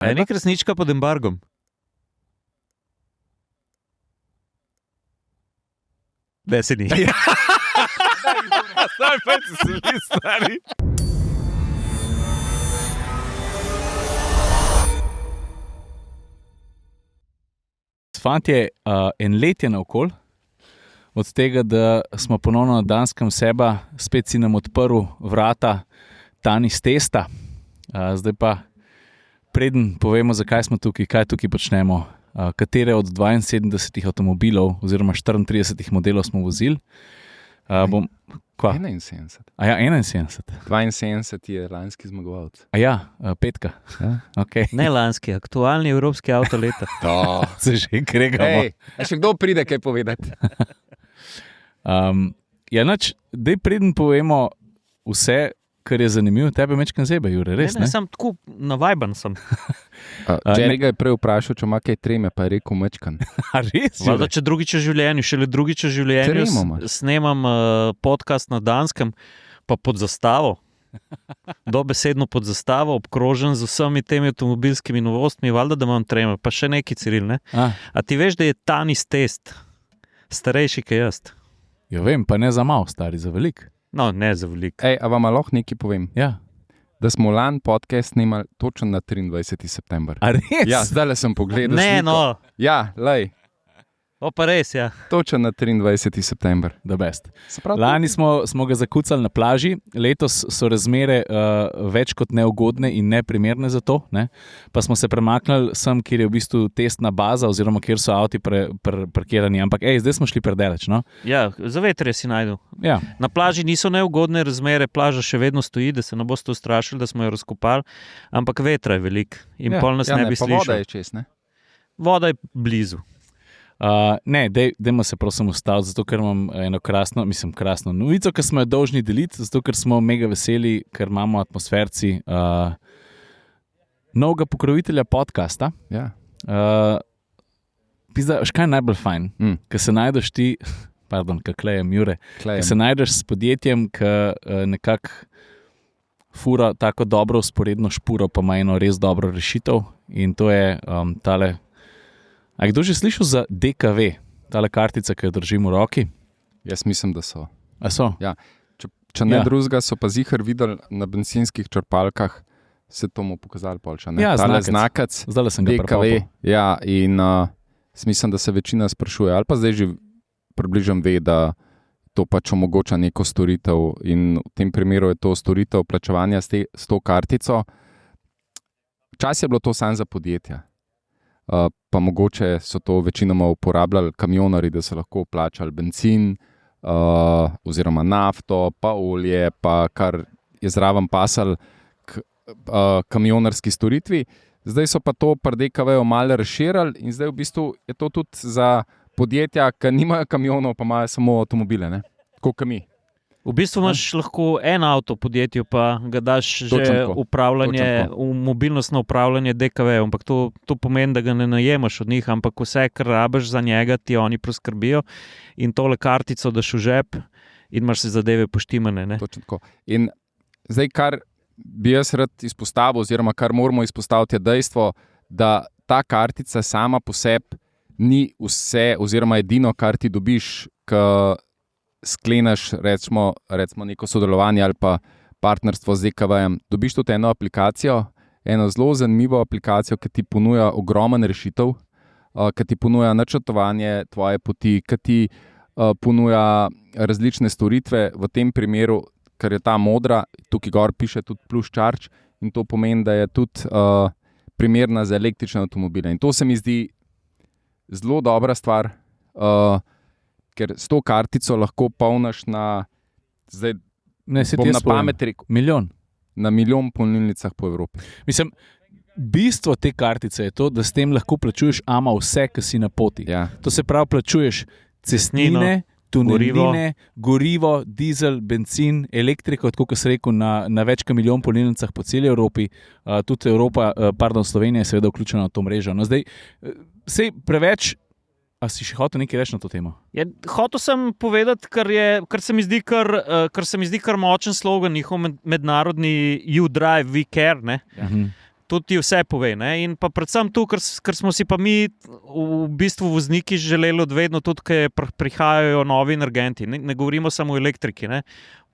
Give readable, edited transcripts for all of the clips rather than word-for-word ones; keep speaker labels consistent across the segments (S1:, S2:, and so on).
S1: Je nek resnička pod embargom. Ne, se ni.
S2: Zdaj pa se mi stari. Fantje, en let je naokoli, od tega, da smo ponovno na Danskem seba, spet si nam odprl vrata Tani s Testa. Zdaj pa, preden povemo, zakaj smo tukaj, kaj tukaj počnemo, katere od 72 avtomobilov oziroma 34 modelov smo vozili.
S3: 71.
S2: Ja, 71.
S3: 72 je lanski zmagovalec.
S2: Petka.
S3: Ja.
S2: Okay.
S1: Ne lanski, aktualni evropski avto leta.
S3: To.
S2: Se že kregamo.
S3: Še kdo pride kaj povedati?
S2: Daj preden povemo vse, kar je zanimivo, tebe mečkam zebe, Jure, res ne?
S1: Ne, sem tako navajban sem.
S3: Jerry ga je prej vprašal, če ima kaj treme, pa je rekel mečkan.
S2: Res?
S1: Valjda, če drugič v življenju, šele drugič v življenju
S3: Tremo imaš.
S1: snemam podcast na Danskem, pa pod zastavo. Dobesedno pod zastavo, obkrožen z vsemi temi avtomobilskimi novostmi, valjda, da imam treme, pa še neki, Ciril, ne? A ti veš, da je Tani s Test starejši kot jaz?
S2: Jo vem, pa ne za malo, stari, za velik.
S1: No, ne za velik.
S3: A vam lahko nekaj povem?
S2: Ja.
S3: Da smo lani podcast snimali točno na 23. september.
S2: A res?
S3: Ja, zdaj sem pogledal
S1: Ne,
S3: sliko.
S1: no,
S3: Ja, lej,
S1: pa res, ja.
S3: točno na 23. september.
S2: The best.
S3: Se pravi,
S2: Lani smo ga zakucali na plaži, letos so razmere več kot neugodne in neprimerne za to, ne? Pa smo se premaknili sem, kjer je v bistvu testna baza oziroma kjer so avti parkirani, ampak zdaj smo šli predaleč, no?
S1: Ja, za vetrje si najdel.
S2: Ja.
S1: Na plaži niso neugodne razmere, plaža še vedno stoji, da se ne boste ustrašili, da smo jo razkopali, ampak vetra je velik in
S2: Ja,
S1: pol nas ne bi
S3: pa voda
S1: slišal.
S3: je čez, ne?
S1: Voda je blizu.
S2: Dajmo se prosim ustaviti, zato ker imam eno krasno novico, ki smo jo dolžni deliti, zato ker smo mega veseli, ker imamo atmosferci novega pokrovitelja podcasta.
S3: Ja.
S2: Pizda, škaj je najbolj fajn, ker se najdeš ti, kaklejem Jure, ker se najdeš s podjetjem, ki nekako fura tako dobro usporedno špuro, pa ima eno res dobro rešitev in to je tale. A kdo že slišal za DKV, tale kartica, ki jo držim v roki?
S3: Jaz mislim, da so.
S2: A so?
S3: Ja. Če ne drugega, so pa zihar videli na bencinskih črpalkah, se to mu pokazali polča.
S2: Ja,
S3: tale znakac
S2: Zdajle sem ga
S3: DKV.
S2: prepopal.
S3: Ja, in mislim, da se večina sprašuje, ali pa zdaj že približno ve, da to pač omogoča neko storitev in v tem primeru je to storitev plačevanja s to kartico. Včasih je bilo to samo za podjetja. Pa mogoče so to večinoma uporabljali kamionari, da so lahko plačali bencin, oziroma nafto, pa olje, pa kar je zraven pasal kamionarski storitvi. Zdaj so pa to pri DKV-ju malo razširili in zdaj v bistvu je to tudi za podjetja, ki nimajo kamionov, pa imajo samo avtomobile, ne? Tako kot mi.
S1: V bistvu imaš lahko en avto v podjetju, pa ga daš že upravljanje, mobilnostno upravljanje DKV, ampak to pomeni, da ga ne najemaš od njih, ampak vse, kar rabiš za njega, ti oni proskrbijo in tole kartico daš v žep in imaš se zadeve poštimane. Ne?
S3: Točno tako. In zdaj, kar bi jaz rad izpostavil, oziroma kar moramo izpostaviti, je dejstvo, da ta kartica sama po sebi ni vse, oziroma edino, kar ti dobiš, skleneš recimo neko sodelovanje ali pa partnerstvo z DKV-jem, dobiš tudi eno aplikacijo, eno zelo zanimivo aplikacijo, ki ti ponuja ogromen rešitev, ki ti ponuja načrtovanje tvoje poti, ki ti ponuja različne storitve, v tem primeru, ker je ta modra, tukaj gor piše tudi plus charge in to pomeni, da je tudi primerna za električne avtomobile. In to se mi zdi zelo dobra stvar, ker s to kartico lahko polniš na, zdaj bom na pamet rekel, na milijon polnilnicah po Evropi.
S2: Mislim, bistvo te kartice je to, da s tem lahko plačuješ vse, ki si na poti.
S3: Ja.
S2: To se pravi, plačuješ cestnine, tunelline, gorivo, dizel, bencin, elektriko, tako kot sem rekel, na več kot milijon polnilnicah po celi Evropi. Tudi Slovenija je seveda vključena v to mrežo. No, zdaj, sej preveč. A si še hotel nekaj reči na to temo?
S1: Ja, hotel sem povedati, kar se mi zdi kar močen slogan, njihov mednarodni You Drive, We Care. Ne?
S2: Ja.
S1: To ti vse pove. Ne? In pa predvsem tu, ker smo si pa mi v bistvu vozniki želeli odvedno tudi, ker prihajajo novi energenti. Ne govorimo samo o elektriki. Ne?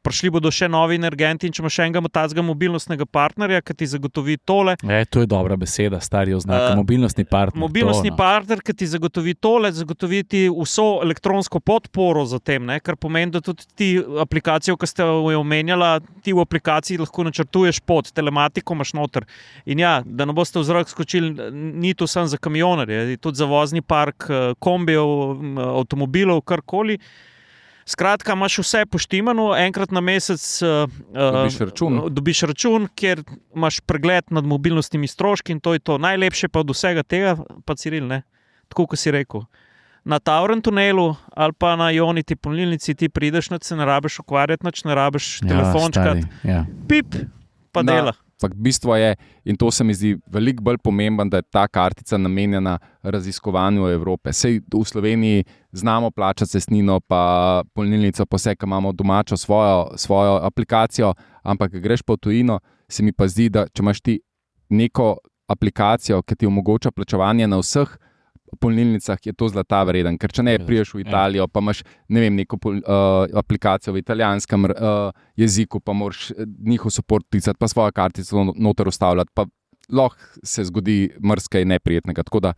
S1: Prišli bodo še novi energenti in če imaš enega tazga mobilnostnega partnerja, ki ti zagotovi tole.
S2: To je dobra beseda, stari oznak, mobilnostni partner.
S1: Mobilnostni partner, ki ti zagotovi tole, zagotovi ti vso elektronsko podporo za tem, ne? Kar pomeni, da tudi ti aplikacijo, ki ste jo omenjala, ti v aplikaciji lahko načrtuješ pot, telematiko imaš noter. In ja, da ne boste v zrak skočili, ni to samo za kamionerje, tudi za vozni park, kombijev, avtomobilov, karkoli. Skratka, imaš vse poštimano, enkrat na mesec
S3: dobiš
S1: račun, kjer imaš pregled nad mobilnostnimi stroški in to je to. Najlepše pa od vsega tega, pa Ciril, ne? Tako, kot si rekel. Na Tauren tunelu ali pa na Ionity polnilnici ti prideš, se ne rabiš ukvarjati, ne rabiš telefončkati. Pip, pa dela.
S3: Bistvo je, in to se mi zdi veliko bolj pomemben, da je ta kartica namenjena raziskovanju Evrope. Sej v Sloveniji znamo plačati cestnino, pa polnilnico, pa vse, ki imamo domačo svojo aplikacijo, ampak greš po tujino, se mi pa zdi, da če imaš ti neko aplikacijo, ki ti omogoča plačevanje na vseh polnilnicah, je to zlata vreden. Ker če ne priješ v Italijo, pa imaš neko aplikacijo v italijanskem jeziku, pa moraš njihov support klicati, pa svojo kartico noter ustavljati, pa lahko se zgodi marsikaj neprijetnega. Tako da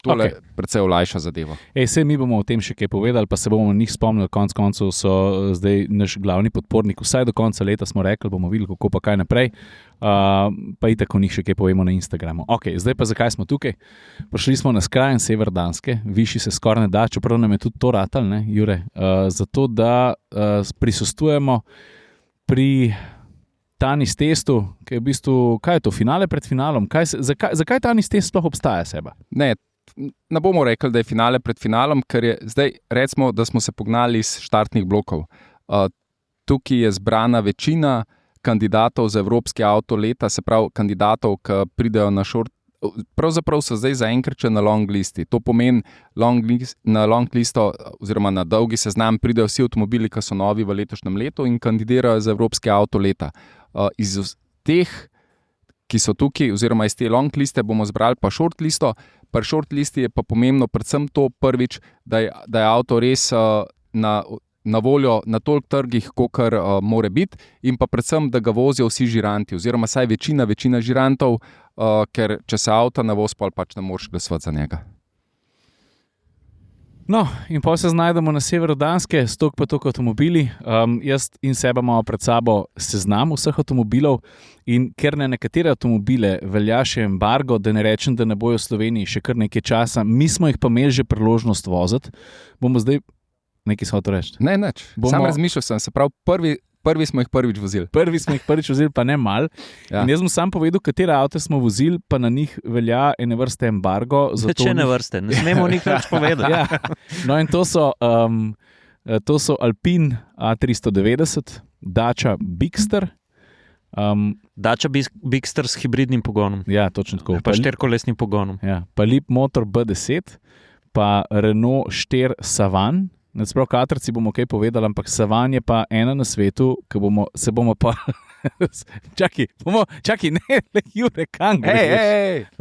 S3: tole precej olajša zadevo.
S2: Sej mi bomo o tem še kaj povedali, pa se bomo na njih spomnili, konec koncev so zdaj naš glavni podpornik. Vsaj do konca leta smo rekli, bomo videli, kako pa kaj naprej. Pa itak o njih še kaj povemo na Instagramu. Zdaj pa zakaj smo tukaj? Prišli smo na skrajen sever Danske, višji se skoraj ne da, čeprav nam je tudi to ratal, ne, Jure? Zato, da prisostvujemo pri Tanis testu, ki je v bistvu, kaj je to, finale pred finalom? Zakaj Tanis test sploh obstaja, Seba?
S3: Ne bomo rekli, da je finale pred finalom, ker je zdaj, recimo, da smo se pognali iz štartnih blokov. Tukaj je zbrana večina kandidatov za evropski avto leta, se pravi kandidatov, ki pridejo na short. Pravzaprav so zdaj zaenkrat na long listi. To pomeni, na long listo oziroma na dolgi seznam pridejo vsi avtomobili, ki so novi v letošnjem letu in kandidirajo za evropski avto leta. Iz teh, ki so tukaj, oziroma iz te long liste bomo zbrali pa short listo. Pri short listi je pa pomembno predvsem to prvič, da je avto res na voljo na toliko trgih, kolikor more biti, in pa predvsem, da ga vozijo vsi žiranti, oziroma saj večina žirantov, ker če se avto ne vozi, pač ne moreš glasovati za njega.
S2: No, in pa se znajdemo na severu Danske, stok pa toliko avtomobili. Jaz in Seba imamo pred sabo seznam vseh avtomobilov in ker na nekatere avtomobile velja še embargo, da ne rečem, da ne bojo v Sloveniji še kar nekaj časa, mi smo jih pa imeli že priložnost voziti, bomo zdaj nekaj hotel reči.
S3: Ne, nič. Sam razmišljal sem, se pravi prvi smo jih prvič vozili.
S2: Pa ne mal. Ja. In jaz sem sam povedal, katere avto smo vozili, pa na njih velja ene vrste embargo.
S1: Ne vrste, ne smemo nič povedati.
S2: Ja. No in to so Alpine A390, Dacia Bigster.
S1: Dacia Bigster s hibridnim pogonom.
S2: Ja, točno tako.
S1: Pa štirikolesnim pogonom.
S2: Ja, pa Leapmotor B10, pa Renault 4 Savane. Sprav katerci bomo kaj povedali, ampak Savan je pa ena na svetu, ki se bomo pa... Čakaj, ne, Jure, kam greš?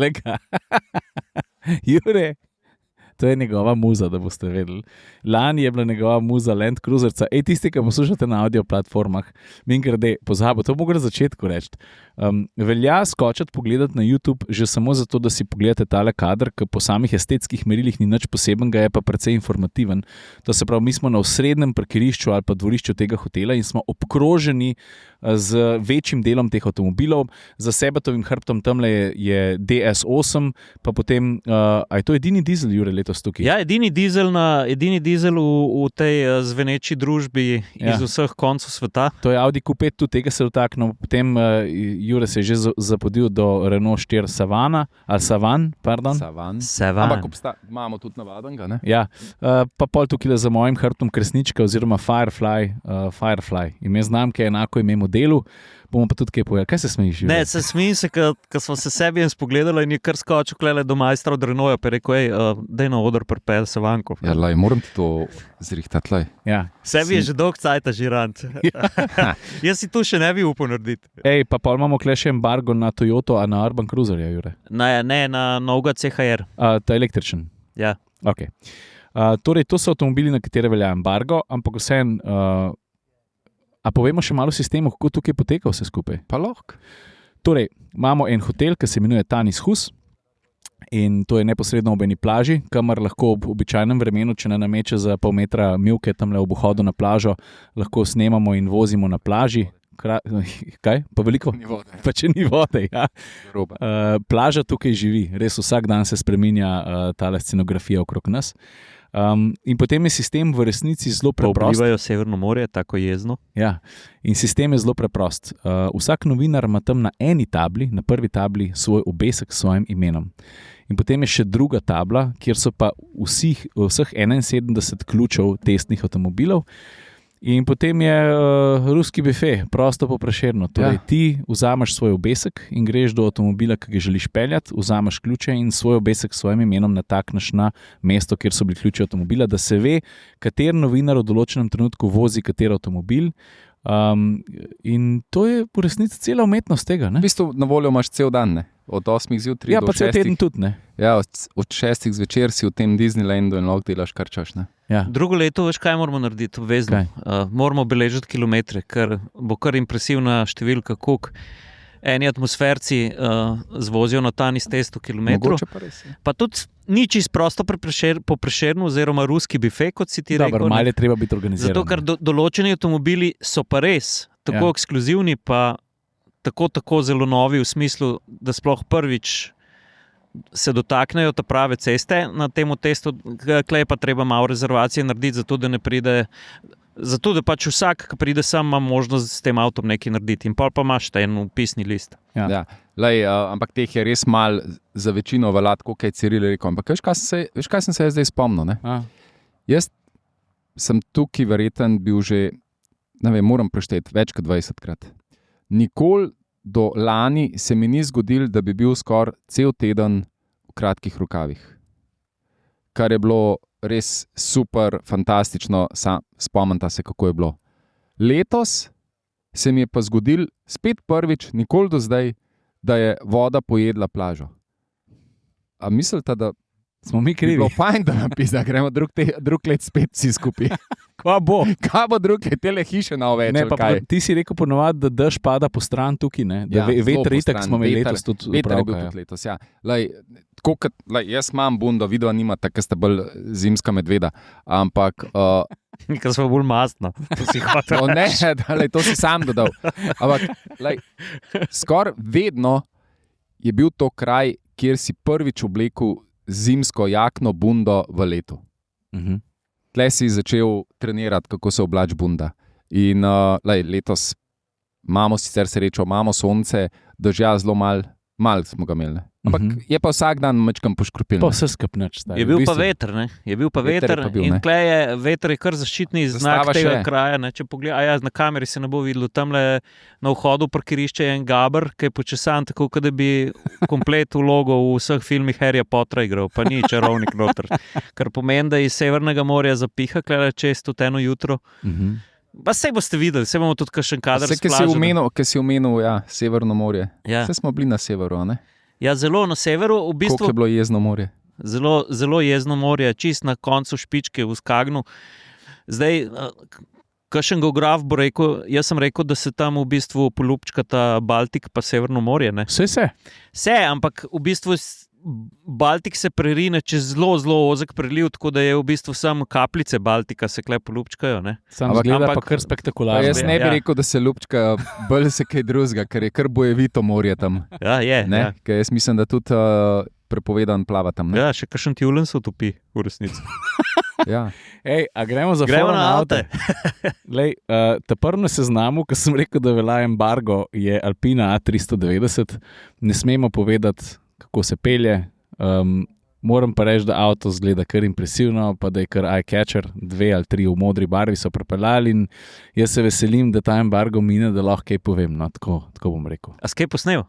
S2: Jure, to je njegova muza, da boste vedeli. Lani je bila njegova muza Land Cruiserca. Tisti, ki poslušate na audio platformah, mingrede, pozabo, to mogo na začetku reči. Velja skočiti pogledati na YouTube že samo zato, da si pogledate tale kader, ki po samih estetskih merilih ni nič posebenega, je pa precej informativen. To se pravi, mi smo na osrednjem parkirišču ali pa dvorišču tega hotela in smo obkroženi z večjim delom teh avtomobilov. Za Sebatovim hrbtom tamle je DS8, pa potem, a je to edini dizel, Jure, letos tukaj?
S1: Ja, edini dizel v tej zveneči družbi iz vseh koncev sveta.
S2: To je Audi Q5, tudi tega se dotaknemo. Potem Jure se je že zapodil do Renault 4 Savana, ali Savan, pardon.
S3: Savan. Ampak imamo tudi navadenga, ne?
S2: Ja, pa pol tukaj za mojim hrbtom Kresnička oziroma Firefly, ime znamke, enako ime modelu. Bomo pa tudi kaj povedali. Kaj se smejiš?
S1: Ne, se smejim se, ker smo se sebi en spogledali in je kar skočil klele do majstra od Renoja, pa je rekel, daj na oder pripel se vanko.
S3: Ja, moram ti to zrihtati.
S2: Ja.
S1: Sebi je že dolg cajta žirant. Jaz si tu še ne bi upal narediti.
S2: Pa imamo kle še embargo na Toyoto, a na Urban Cruiserja, Jure?
S1: Ne, na novega CHR.
S2: Ta električen?
S1: Ja.
S2: Ok. Torej, to so avtomobili, na katere velja embargo, ampak vseeno... A povemo še malo o sistemu, kako tukaj poteka vse skupaj?
S3: Pa lahko.
S2: Torej, imamo en hotel, ki se imenuje Tanis Hus in to je neposredno ob eni plaži, kamor lahko ob običajnem vremenu, če ne nameče za pol metra mivke tamle ob vhodu na plažo, lahko snemamo in vozimo na plaži. Kaj? Pa veliko?
S3: Ni vode.
S2: Pa če ni vode, ja. Plaža tukaj živi, res vsak dan se spreminja tale scenografija okrog nas. In potem je sistem v resnici zelo preprost.
S1: Vplivajo Severno morje, tako jezno.
S2: Ja, in sistem je zelo preprost. Vsak novinar ima tam na eni tabli, na prvi tabli, svoj obesek s svojim imenom. In potem je še druga tabla, kjer so pa vseh 71 ključev testnih avtomobilov. In potem je ruski bife, prosto po Prešernu. Torej, ti vzameš svoj obesek in greš do avtomobila, ki ga želiš peljati, vzameš ključe in svoj obesek s svojim imenom natakneš na mesto, kjer so bili ključi avtomobila, da se ve, kater novinar v določenem trenutku vozi kater avtomobil. In to je v resnici cela umetnost tega. Ne?
S3: V bistvu na voljo imaš cel dan, ne? Od 8 zjutraj do 6.
S2: Ja, pa cel teden tudi, ne?
S3: Ja, od 6 zvečer si v tem Disneylandu in lahko delaš kar čaš, ne?
S2: Ja.
S1: Drugo leto, veš, kaj moramo narediti obvezno? Moramo beležiti kilometre, ker bo kar impresivna številka, koliko eni atmosferci zvozijo na Tanis testu kilometrov.
S3: Mogoče pa res.
S1: Pa tudi ni čisto prosto po Prešernu oziroma ruski bife, kot si ti rekel.
S2: Dobro, malo je treba biti organiziran.
S1: Zato, ker določeni avtomobili so pa res tako ekskluzivni, pa tako zelo novi v smislu, da sploh prvič se dotaknejo ta prave ceste na tem testu, klej pa treba malo rezervacije narediti, zato da ne pride, zato da pač vsak, ki pride sem, ima možnost s tem avtom nekaj narediti in pol pa imaš ten upisni list.
S3: Ja. Ampak teh je res malo za večino veljati, koliko je Ciril rekel. Ampak veš, kaj sem se zdaj spomnil? Jaz sem tukaj verjeten bil že, ne vem, moram prešteti več kot 20-krat. Nikoli do lani se mi ni zgodil, da bi bil skoraj cel teden v kratkih rokavih. Kar je bilo res super, fantastično, spomnite se, kako je bilo. Letos se mi je pa zgodil spet prvič, nikoli do zdaj, da je voda pojedla plažo. A mislite, da
S2: smo mi krivi?
S3: Bi bilo fajn, da napis, da gremo drug let spet vsi skupaj. Kaj bo drug let, tele hiše na oveč?
S2: Ne, pa ti si rekel ponovadi, da dež pada po stran tukaj, ne? Da veter itak smo imeli letos tudi upravka.
S3: Veter je bil tudi letos, ja. Jaz imam bundo, vidva nimate, ker ste bolj zimska medveda, ampak...
S1: Ker smo bolj mastno.
S3: To si sam dodal. Ampak skoraj vedno je bil to kraj, kjer si prvič oblekel zimsko jakno bundo v letu. Tle si začel trenirati, kako se oblači bunda. In letos imamo sicer srečo, imamo sonce, dežja zelo malo smo ga imeli. Ampak je pa vsak dan mečkam poškropil.
S2: Pa vse skupneč.
S1: Je bil pa veter, ne? Je bil pa veter in veter je kar zaščitni znak tega kraja. Ne? Če pogledaj, na kameri se ne bo videlo, tamle na vhodu parkirišče je en gaber, ki je počesan, tako da bi komplet vlogo v vseh filmih Harryja Pottera igral, pa ni čarovnik noter. Kar pomeni, da iz Severnega morja zapiha, klele čez tudi eno jutro. Pa sej boste videli, sej bomo tudi kakšen kader splažili.
S3: Ki si omenil, ja, Severno morje.
S1: Ja.
S3: Sej smo bili na severu, ne?
S1: Ja, zelo na severu. V bistvu,
S3: koliko je bilo jezno morje?
S1: Zelo jezno morje, čist na koncu špičke v Skagnu. Zdaj, kakšen geograf bo rekel, jaz sem rekel, da se tam v bistvu polupčkata Baltik pa Severno morje, ne? Vse, ampak v bistvu Baltik se prerine čez zelo ozek preliv, tako da je v bistvu samo kapljice Baltika se kle polupčkajo, ne?
S2: Ampak gleda pa kar spektakularno.
S3: Jaz ne bi rekel, da se lupčka, bolj se kaj drugega, ker je kar bojevito morje tam.
S1: Ja, je.
S3: Ne? Ja. Ker jaz mislim, da tudi prepovedan plava tam. Ne?
S1: Ja, še kakšen tjulen se utopi v resnici.
S3: Ja.
S2: A gremo na avte? Ta prvi na seznamu, ko sem rekel, da velja embargo, je Alpina A390. Ne smemo povedati, kako se pelje. Moram pa reči, da avto zgleda kar impresivno, pa da je kar eye-catcher, 2 ali 3 v modri barvi so prepeljali in jaz se veselim, da ta embargo mine, da lahko kaj povem, no, tako bom rekel.
S1: A si kaj posnel?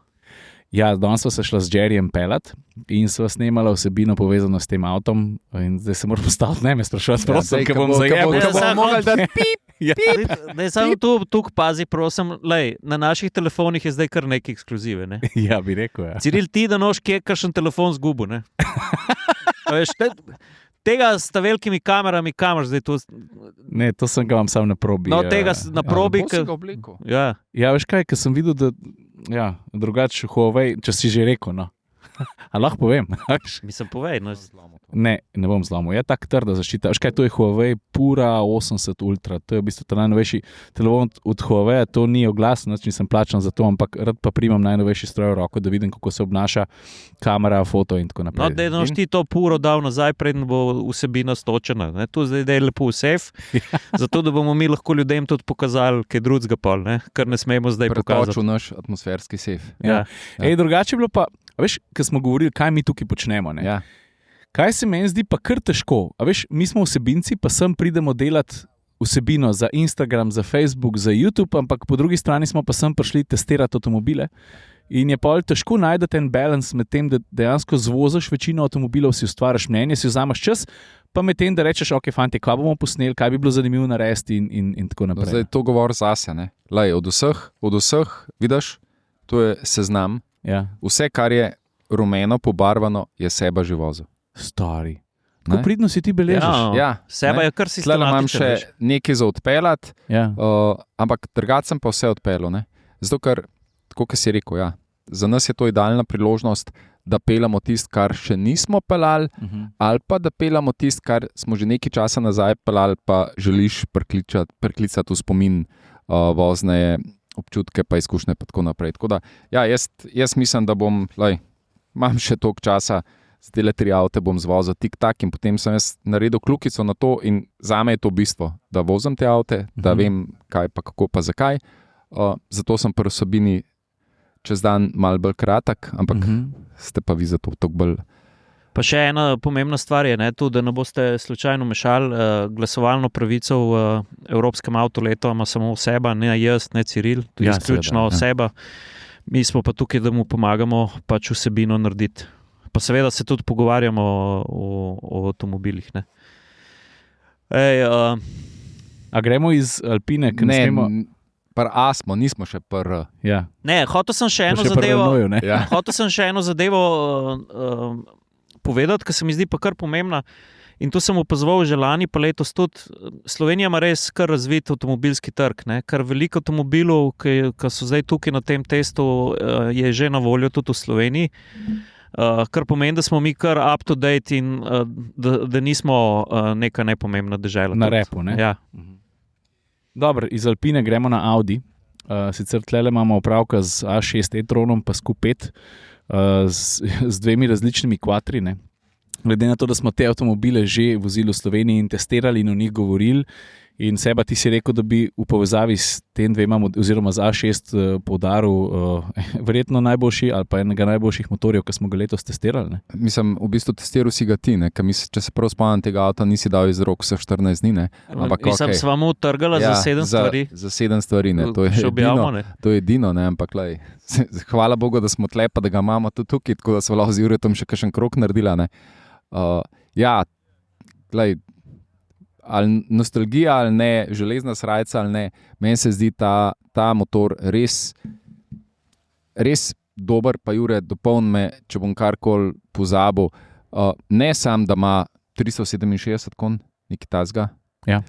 S2: Ja, danes sva se šla z Jerryjem pelat in sva snemala vsebino povezano s tem avtom in zdaj se moram postaviti, ne me sprašovati, prosim, ker bom zajel.
S1: Da je samo tu pazi, prosim, lej, na naših telefonih je zdaj kar nekaj ekskluzive, ne?
S2: Ja, bi rekel, ja.
S1: Ciril, ti da noš kje kakšen telefon zgubo, ne? Veš, tega s ta velikimi kamerami, kamar zdaj to...
S2: Ne, to sem ga vam sam na probi.
S1: No, tega na probi...
S2: Ja, veš kaj, ker sem videl, da ja, drugače Huawei, če si že rekel, no. A lahko povem?
S1: Mislim, povej. No.
S2: Ne bom zlomil. Je tako trda zaščita. Veš kaj, to je Huawei Pura 80 Ultra. To je v bistvu ta najnovejši telefon od Huawei. To ni oglas, nisem plačan za to, ampak rad pa primam najnovejši stroj v roko, da vidim, kako se obnaša kamera, foto in tako naprej.
S1: No, da je ti to Puro dal nazaj, preden bo vsebina stočena. Ne? Tu zdaj je lepo v sef, zato da bomo mi lahko ljudem tudi pokazali, kaj drugega pol, ne? Kar ne smemo zdaj pokazati.
S3: Pretočil naš atmosferski sef.
S2: Ja. Ej, drugače je bilo pa, veš, ko smo govorili, kaj mi tukaj počnemo. Ne?
S3: Ja.
S2: Kaj se meni zdi pa kar težko? A veš, mi smo vsebinci, pa sem pridemo delati vsebino za Instagram, za Facebook, za YouTube, ampak po drugi strani smo pa sem prišli testirati avtomobile. In je pa težko najti en balans med tem, da dejansko zvoziš večino avtomobilov, si ustvariš mnenje, si vzameš čas, pa med tem, da rečeš, ok, fanti, kaj bomo posneli, kaj bi bilo zanimivo narediti in tako naprej.
S3: No, zdaj to govori zase, ne? Lej, od vseh, vidiš, to je seznam.
S2: Ja.
S3: Vse, kar je rumeno pobarvano, je seba že vozil.
S2: Stari. Kako pridno si ti beležiš?
S3: Ja,
S1: seba je kar sistematičen.
S3: Imam še nekaj za odpeljati, ampak drugače sem pa vse odpeljal. Ne? Zato, ker, tako kot si rekel, ja, za nas je to idealna priložnost, da peljamo tisto, kar še nismo peljali, ali pa da peljamo tisto, kar smo že nekaj časa nazaj peljali, pa želiš priklicati v spomin vozne občutke, pa izkušnje, pa tako naprej. Tako da, ja, jaz mislim, da bom, imam še toliko časa, z tele 3 avte bom zvozil tik-tak in potem sem jaz naredil kljukico na to in zame je to bistvo, da vozim te avte, da vem kaj pa kako pa zakaj. Zato sem pri vsebini čez dan malo bolj kratek, ampak ste pa vi zato toliko bolj...
S1: Pa še ena pomembna stvar je, to, da ne boste slučajno mešali, glasovalno pravico v Evropskem avtoletu ima samo oseba, ne jaz, ne Ciril, to je izključno oseba. Mi smo pa tukaj, da mu pomagamo pač vsebino narediti. Pa seveda se tudi pogovarjamo o avtomobilih. Ne?
S2: A gremo iz Alpine, ki ne smemo...
S3: Smo, nismo še R.
S2: Ja.
S1: Ne, hotel sem še eno zadevo povedati, ki se mi zdi pa kar pomembna. In to sem opazoval že lani, pa letos tudi. Slovenija ima res kar razvit avtomobilski trg. Ne? Kar veliko avtomobilov, ki so zdaj tukaj na tem testu, je že na voljo tudi v Sloveniji. Kar pomeni, da smo mi kar up to date in da nismo neka nepomembna dežela.
S2: Na repu, ne?
S1: Ja.
S2: Dobro, iz Alpine gremo na Audi. Sicer tlele imamo opravka z A6 e-tronom, pa Q5 z 2 različnimi quattri. Ne? Glede na to, da smo te avtomobile že vozili v Sloveniji in testirali in o njih govorili, in seba ti si rekel, da bi v povezavi s tem 2, oziroma z A6 poudaril verjetno najboljši ali pa enega najboljših motorjev, ki smo ga letos testirali. Ne?
S3: Mislim, v bistvu testiral si ga ti, če se prav spomnim tega avta, nisi dal iz rok vse 14 dni.
S1: Mislim, sva mu trgala za 7 stvari.
S3: Za 7 stvari, ne. To je edino, ne, ampak hvala Bogu, da smo tle, pa da ga imamo tudi tukaj, tako da so lahko z Juretom še kakšen krog naredila. Ne. Ali nostalgija ali ne, železna srajca ali ne, meni se zdi ta motor res dober, pa Jure, dopolni me, če bom karkoli pozabil. Ne samo, da ima 367 konj, nekaj tazga.
S2: Ja.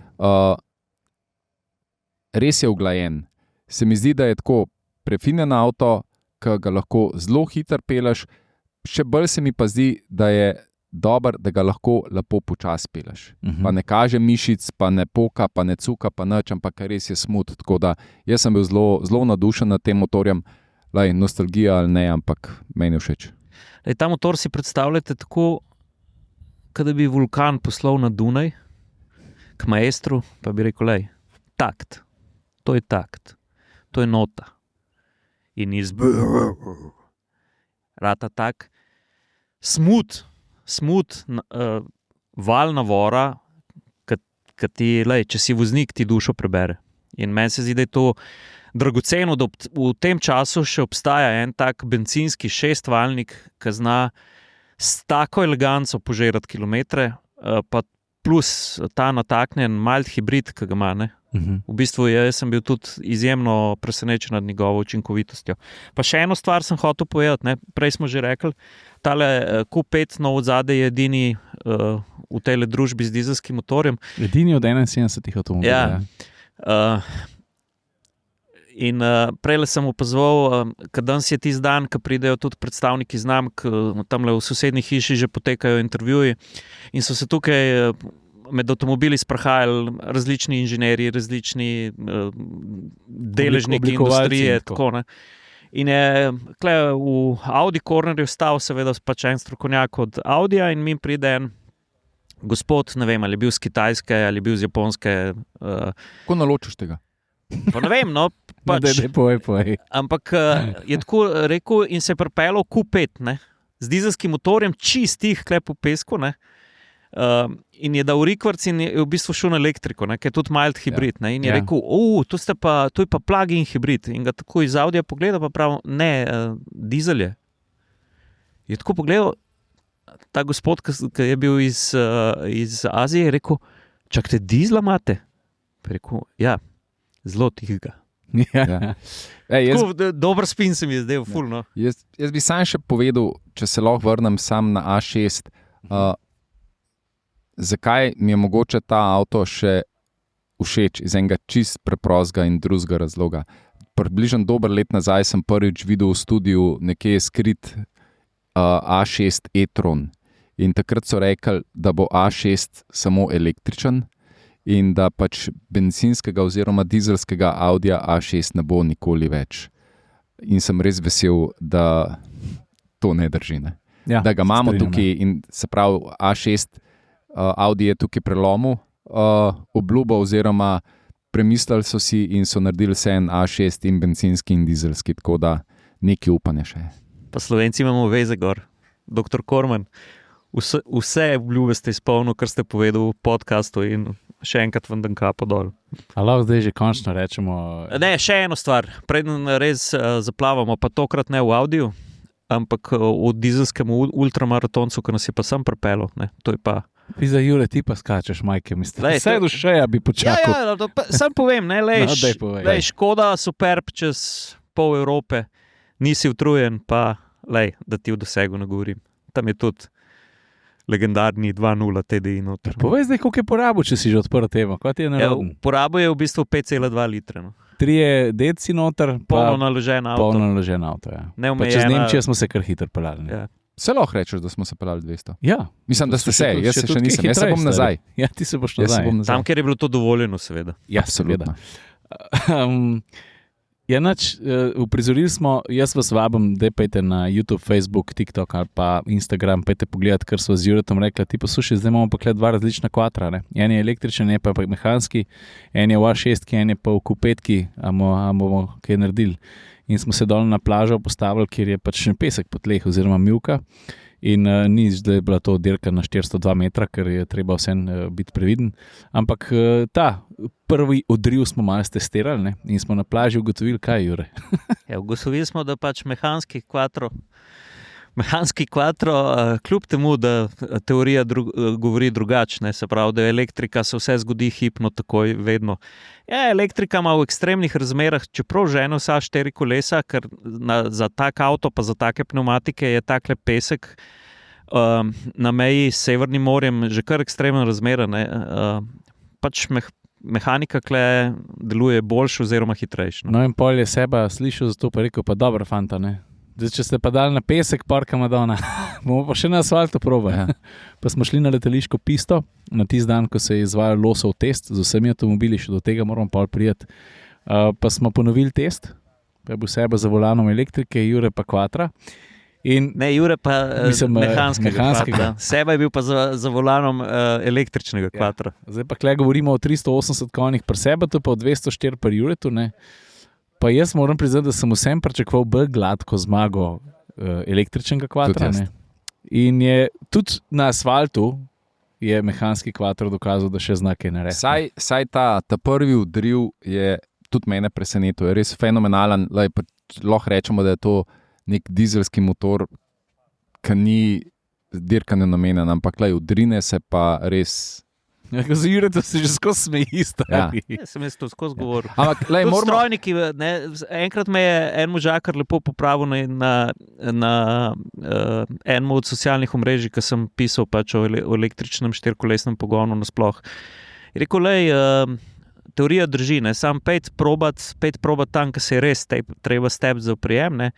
S3: Res je uglajen. Se mi zdi, da je tako prefinjen avto, ki ga lahko zelo hitro peleš, še bolj se mi pa zdi, da je dober, da ga lahko lepo počasi peleš. Pa ne kaže mišic, pa ne poka, pa ne cuka, pa nič, ampak res je smut. Tako da jaz sem bil zelo navdušen nad tem motorjem. Nostalgija ali ne, ampak meni je všeč.
S1: Ta motor si predstavljate tako, da bi Vulkan poslal na Dunaj k maestru, pa bi rekel, takt, to je takt, to je nota. In rata tak, smut, smut, val navora, če si voznik, ti dušo prebere. In meni se zdi, da je to dragoceno, da v tem času še obstaja en tak bencinski 6-valjnik, ki zna s tako eleganco požirati kilometre, pa plus ta nataknjen mild hibrid, ki ga ima. V bistvu jaz sem bil tudi izjemno presenečen nad njegovo učinkovitostjo. Pa še eno stvar sem hotel povedati, prej smo že rekli, tale Q5 nov odzadej je edini v tej družbi z dizelskim motorjem.
S2: Edini od 71 avtomobilov.
S1: Ja. In prej sem opazoval, kad danes je tisti dan, ko pridejo tudi predstavniki znamk, tamle v sosednji hiši že potekajo intervjuji in so se tukaj med avtomobili sprahajali različni inženirji, različni deležniki industrije. Tako, in je v Audi Cornerju stal seveda pač en strokovnjak od Audija in mi pride en gospod, ne vem, ali je bil z Kitajske, ali je bil z Japonske.
S3: Kako naločiš tega?
S1: Pa ne vem, no. Pač,
S2: povej.
S1: Ampak je tako rekel in se je pripeljal Q5, z dizelskim motorjem, čistih klep v pesku, in je dal rikvarc in je v bistvu šel na elektriko, ker je tudi mild hibrid, in je rekel, to je pa plug-in hibrid, in ga tako iz Audija pogleda, pa pravi, ne, dizel je. Je tako pogledal, ta gospod, ki je bil iz Azije, je rekel, čakajte, dizla imate? Pa je rekel, ja, zelo tihega.
S2: Ja.
S1: Dober spin se mi je zdaj, ful. No.
S3: Jaz bi sam še povedal, če se lahko vrnem sam na A6, zakaj mi je mogoče ta avto še všeč iz enega čist preprostega in drugega razloga. Približno dober let nazaj sem prvič videl v studiu nekje skrit A6 e-tron in takrat so rekli, da bo A6 samo električen in da pač bencinskega oziroma dizelskega Audija A6 ne bo nikoli več. In sem res vesel, da to ne drži. Ja, da ga imamo tukaj in se pravi A6 Audi je tukaj prelomil obljubo oziroma premislili so si in so naredili vse en A6 in bencinski in dizelski, tako da nekaj upanja še.
S1: Pa Slovenci imamo veze gor. Dr. Korman, vse obljube ste izpolnil, kar ste povedal v podcastu in še enkrat vam dam kapo dol.
S2: A lahko zdaj že končno rečemo?
S1: Ne, še eno stvar. Preden res zaplavamo, pa tokrat ne v Audiju, ampak v dizelskem ultramaratoncu, ki nas je pa sem pripeljal. To je pa...
S2: Za Jure, ti pa skačeš, majke, mislim. Vse do šeja bi počakal.
S1: Sam povem, Škoda, Superb čez pol Evrope, nisi utrujen, pa da ti v dosegu ne govorim. Tam je tudi legendarni 2.0 TDI noter.
S2: Povej zdaj, koliko je porabil, če si že odprl temo.
S1: Porabil je v bistvu 5,2 litre.
S2: 3 deci noter,
S1: polno naložen avto.
S2: Polno naložen avto, ja. Čez Nemčijo smo se kar hitro peljali.
S1: Ja.
S3: Se lahko rečeš, da smo se peljali 200?
S2: Ja.
S3: Mislim, da ste se, jaz se še nisem, jaz se bom nazaj.
S2: Ja, ti se boš nazaj.
S1: Tam, kjer je bilo to dovoljeno, seveda.
S2: Ja, seveda. Uprizorili smo, jaz vas vabim, da pejte na YouTube, Facebook, TikTok ali pa Instagram, pejte pogledati, kar so z Juretom rekli, ti poslušaj, zdaj imamo pa dva različna kvatra, en je električen, en je pa mehanski, en je v A6, en je pa v Q5, a bomo kaj naredili. In smo se dol na plažo postavili, kjer je pač pesek po tleh oziroma mivka in ni zdaj bila to dirka na 402 metra, ker je treba vsem biti previden, ampak ta prvi odriv smo malo testirali in smo na plaži ugotovili, kaj Jure.
S1: Ugotovili smo, da pač mehanski kvadro, kljub temu, da teorija govori drugače, se pravi, da elektrika se vse zgodi hipno, takoj, vedno. Elektrika ima v ekstremnih razmerah, čeprav žene vsa 4 kolesa, ker za tak avto pa za take pneumatike je takle pesek na meji s Severnim morjem že kar ekstremno razmera. Pač mehanika kle deluje boljše oziroma hitrejše.
S2: No in pol je seba slišal, zato pa rekel, pa dobro, fanta, ne. Zdaj, če ste pa dali na pesek, parka Madonna, bomo pa še na asfaltu probali. Ja. Pa smo šli na letališko pisto, na tisti dan, ko se je izvajal losov test, z vsemi avtomobili, še do tega moramo pol prijeti. Pa smo ponovili test, pa je bil seba za volanom elektrike, Jure pa kvatra.
S1: Ne, Jure pa mehanskega. Seba je bil pa za volanom električnega kvatra.
S2: Ja. Zdaj pa kle govorimo o 380 konjih pri seba, to pa o 204 pri Juretu, ne. Pa jaz moram priznati, da sem vsem pričakoval bolj gladko zmago električnega kvatra. In je tudi na asfaltu je mehanski kvadro dokazal, da še zna kaj narediti.
S3: Saj ta prvi udriv je tudi mene presenetil, je res fenomenalen. Lahko rečemo, da je to nek dizelski motor, ki ni dirkanje namenjen, ampak udrine se pa res.
S2: Zjure, da se že skozi smeji.
S1: Ja, sem jaz to skozi govoril.
S3: Ampak,
S1: strojniki, enkrat me je en možakar lepo popravil na enem od socialnih omrežij, ki sem pisal pač o električnem štirikolesnem pogonu nasploh. Je rekel, teorija drži, sam pet probat tam, ki se je res treba stepiti za oprijem,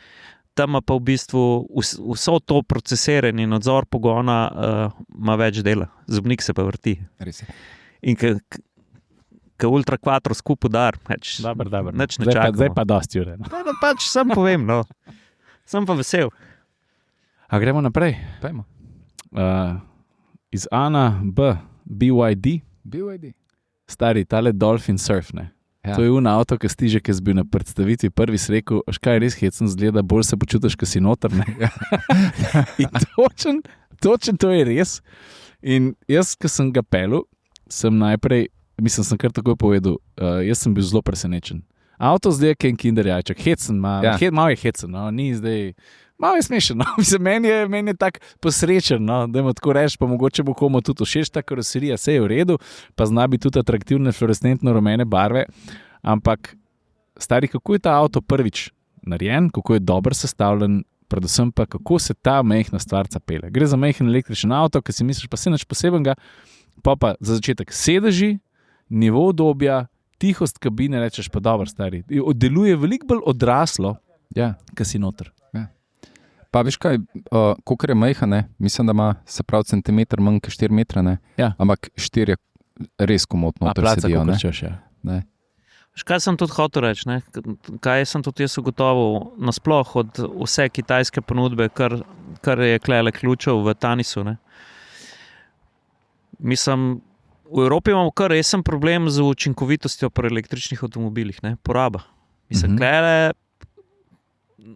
S1: tam pa v bistvu vso to procesiranje in nadzor pogona ima več dela. Zobnik se pa vrti. In ka ultra quattro skup udar.
S2: Zdaj pa dosti ure.
S1: Pač sam povem, sem pa vesel.
S2: A gremo naprej?
S3: Pejmo.
S2: Iz A na B, BYD. Stari, tale Dolphin Surf, ne? Ja. To je avto, ki stiže, ki je bil na predstavitvi prvi rekel, škaj res hecen zgleda, bolj se počutiš, ko si noter. In točen to je res. In jaz, ko sem ga pelil, sem najprej, sem kar takoj povedal, jaz sem bil zelo presenečen. Avto zdaj je Ken Kinder jajček, hecen, malo je hecen, ni zdaj, malo je smešen. Meni je tak posrečen, da ima tako reči, pa mogoče bo komu tudi všeč ta karoserija, vse je v redu, pa zna biti tudi atraktivne fluorescentno rumene barve, ampak stari, kako je ta avto prvič narejen, kako je dobro sestavljen, predvsem pa kako se ta majhna stvarca pele. Gre za majhen električen avto, ki si misliš pa se nič posebenega, pa za začetek sedeži, nivo udobja, tihost kabine, rečeš pa dobro, stari. Deluje veliko bolj odraslo, ki si noter.
S3: Pa veš kaj, kolikor je majhen, mislim, da ima se pravi centimeter manj kot 4 metre, ampak 4 je res komotno noter sedijo.
S1: Veš kaj sem tudi hotel reči, kaj sem tudi jaz ugotovil nasploh od vse kitajske ponudbe, kar je klele ključev v Tanisu. Mislim, v Evropi imamo kar resen problem z učinkovitostjo pri električnih avtomobilih, poraba. Mislim, klele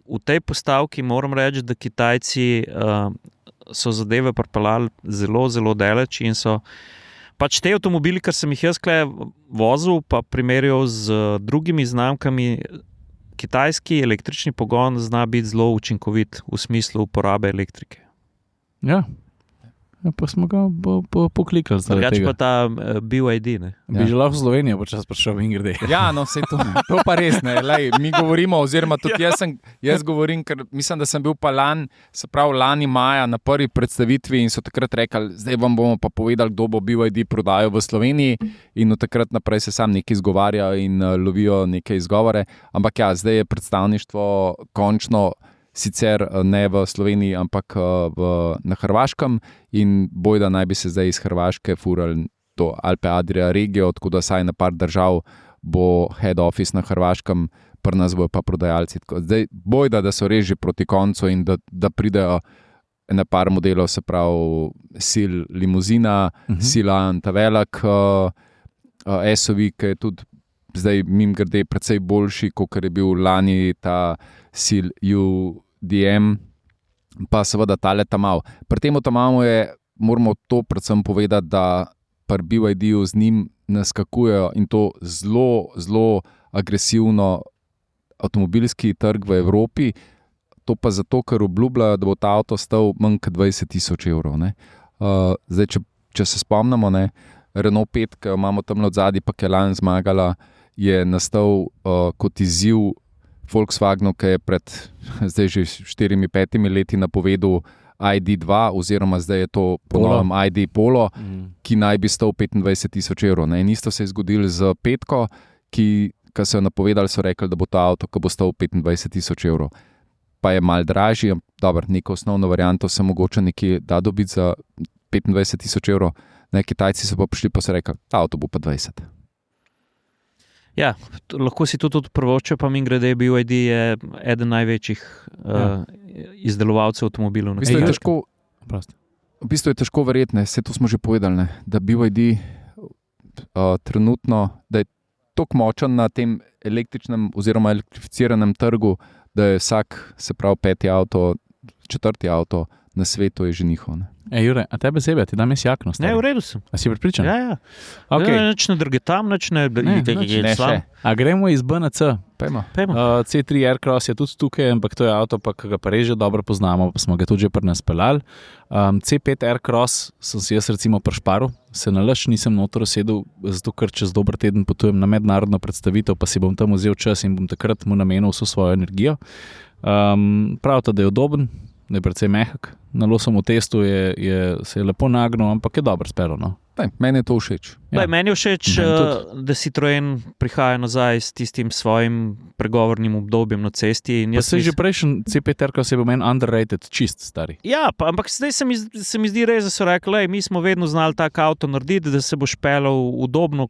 S1: v tej postavki moram reči, da Kitajci so zadeve pripeljali zelo, zelo daleč in so pač te avtomobili, kar sem jih jaz vozil, pa primerjal z drugimi znamkami, kitajski električni pogon zna biti zelo učinkovit v smislu uporabe elektrike.
S2: Ja. Pa smo ga poklikali.
S1: Drugače pa ta BYD,
S2: Bi že lahko v Slovenijo počas prišel in grede.
S3: Ja, vse to pa res, mi govorimo, oziroma tudi jaz govorim, ker mislim, da sem bil pa lani maja na prvi predstavitvi in so takrat rekli, zdaj vam bomo pa povedali, kdo bo BYD prodajal v Sloveniji, in od takrat naprej se sam nekaj izgovarjajo in lovijo neke izgovore, ampak zdaj je predstavništvo končno, sicer ne v Sloveniji, ampak na Hrvaškem, in bojda naj bi se zdaj iz Hrvaške furali to Alpe Adria regijo, tako da saj na par držav bo head office na Hrvaškem, pri nas bojo pa prodajalci. Zdaj bojda, da so res že proti koncu in da pridejo na par modelov, se pravi Sil limuzina, Silan ta velik SUV, ki je tudi zdaj mimogrede precej boljši, kot je bil lani ta Sil UDM, pa seveda tale Tamav. Pri tem Tamavu moramo to predvsem povedati, da pri BYD-ju z njim naskakujejo, in to zelo, zelo agresivno, avtomobilski trg v Evropi. To pa zato, ker obljubljajo, da bo ta avto stal manj kot 20.000 evrov. Zdaj, če se spomnimo, Renault 5, ki jo imamo tam od zadaj, pa ki je lani zmagala, je nastal kot izziv Volkswagenu, ki je pred zdaj že 4-5 leti napovedal ID2, oziroma zdaj je to ponovno ID Polo, ki naj bi stal 25.000 evrov. In isto se je zgodilo z Petko, ki so jo napovedali, so rekli, da bo to avto, ki bo stal 25.000 evrov. Pa je mal dražji, dobro, neko osnovno varianto se mogoče nekje da dobiti za 25.000 evrov. Kitajci so pa prišli, pa so rekli, ta avto bo pa 20.
S1: Ja, lahko si to tudi prvošče, pa mi grede, BYD je eden največjih izdelovalcev avtomobilov.
S3: V bistvu je težko verjeti, vse to smo že povedali, da BYD trenutno, da je tako močan na tem električnem oziroma elektrificiranem trgu, da je vsak, se pravi 5. avto, 4. avto na svetu je že njihov. Ne?
S2: Jure, a tebe sebe, ti dam jaz jakno?
S1: Ne, v redu sem.
S2: A si pripričan?
S1: Ja.
S2: Okay.
S1: Nič ne drgetam, nič ne
S3: še.
S2: A gremo iz BNC.
S3: Pejmo.
S2: C3 Aircross je tudi tukaj, ampak to je avto, ki ga pa res že dobro poznamo, pa smo ga tudi že pri nas peljali. C5 Aircross sem si jaz recimo prešparil, se nalaž nisem noter sedel, zato ker čez dober teden potujem na mednarodno predstavitev, pa si bom tam vzel čas in bom takrat mu namenil vso svojo energijo. Pravite, da je udoben, da je precej mehak. Na losovem testu se je lepo nagnil, ampak je dobro spelo. No?
S3: Meni je to všeč.
S1: Ja. Meni je všeč, da Citroen prihaja nazaj s tistim svojim pregovornim obdobjem na cesti.
S2: Pa se že prejšnji C5 Aircross je bil meni underrated, čist stari.
S1: Ja, ampak zdaj se mi zdi res, da so rekli, mi smo vedno znali tak avto narediti, da se boš pelal udobno,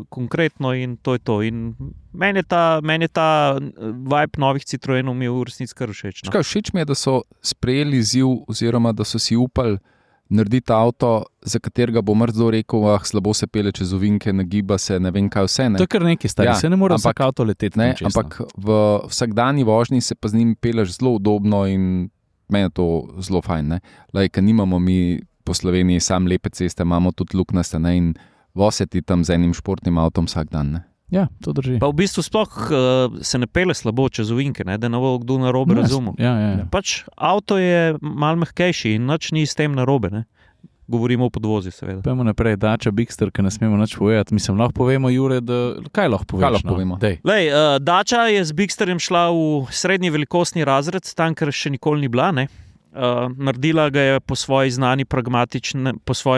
S1: konkretno in to je to. In meni je ta vibe novih Citroenov mi v resnici kar všeč. No?
S3: Všeč mi je, da so sprejeli izziv oziroma da so si upali narediti avto, za katerega bo mrzlo rekel, slabo se pele čez ovinke, nagiba se, ne vem kaj vse. Ne?
S2: To je kar nekaj stari, se ne more vsak avto leteti.
S3: Ampak v vsakdanji vožnji se pa z njim peleš zelo udobno in meni je to zelo fajn. Ker nimamo mi po Sloveniji sam lepe ceste, imamo tudi luknaste in voseti tam z enim športnim avtom vsak dan. Ne?
S2: Ja, to drži.
S1: Pa v bistvu sploh se ne pele slabo čez ovinke, da ne bo kdo narobe razumel.
S2: Ja.
S1: Pač avto je malo mehkejši in nič ni s tem narobe. Ne? Govorimo o podvozi, seveda.
S2: Pojmo naprej, Dacia Bigster, ki ne smemo nič povedati. Mislim, lahko povemo, Jure, kaj lahko poveš?
S1: Dacia je z Bigsterjem šla v srednji velikostni razred, tam, ker še nikoli ni bila. Naredila ga je po svojem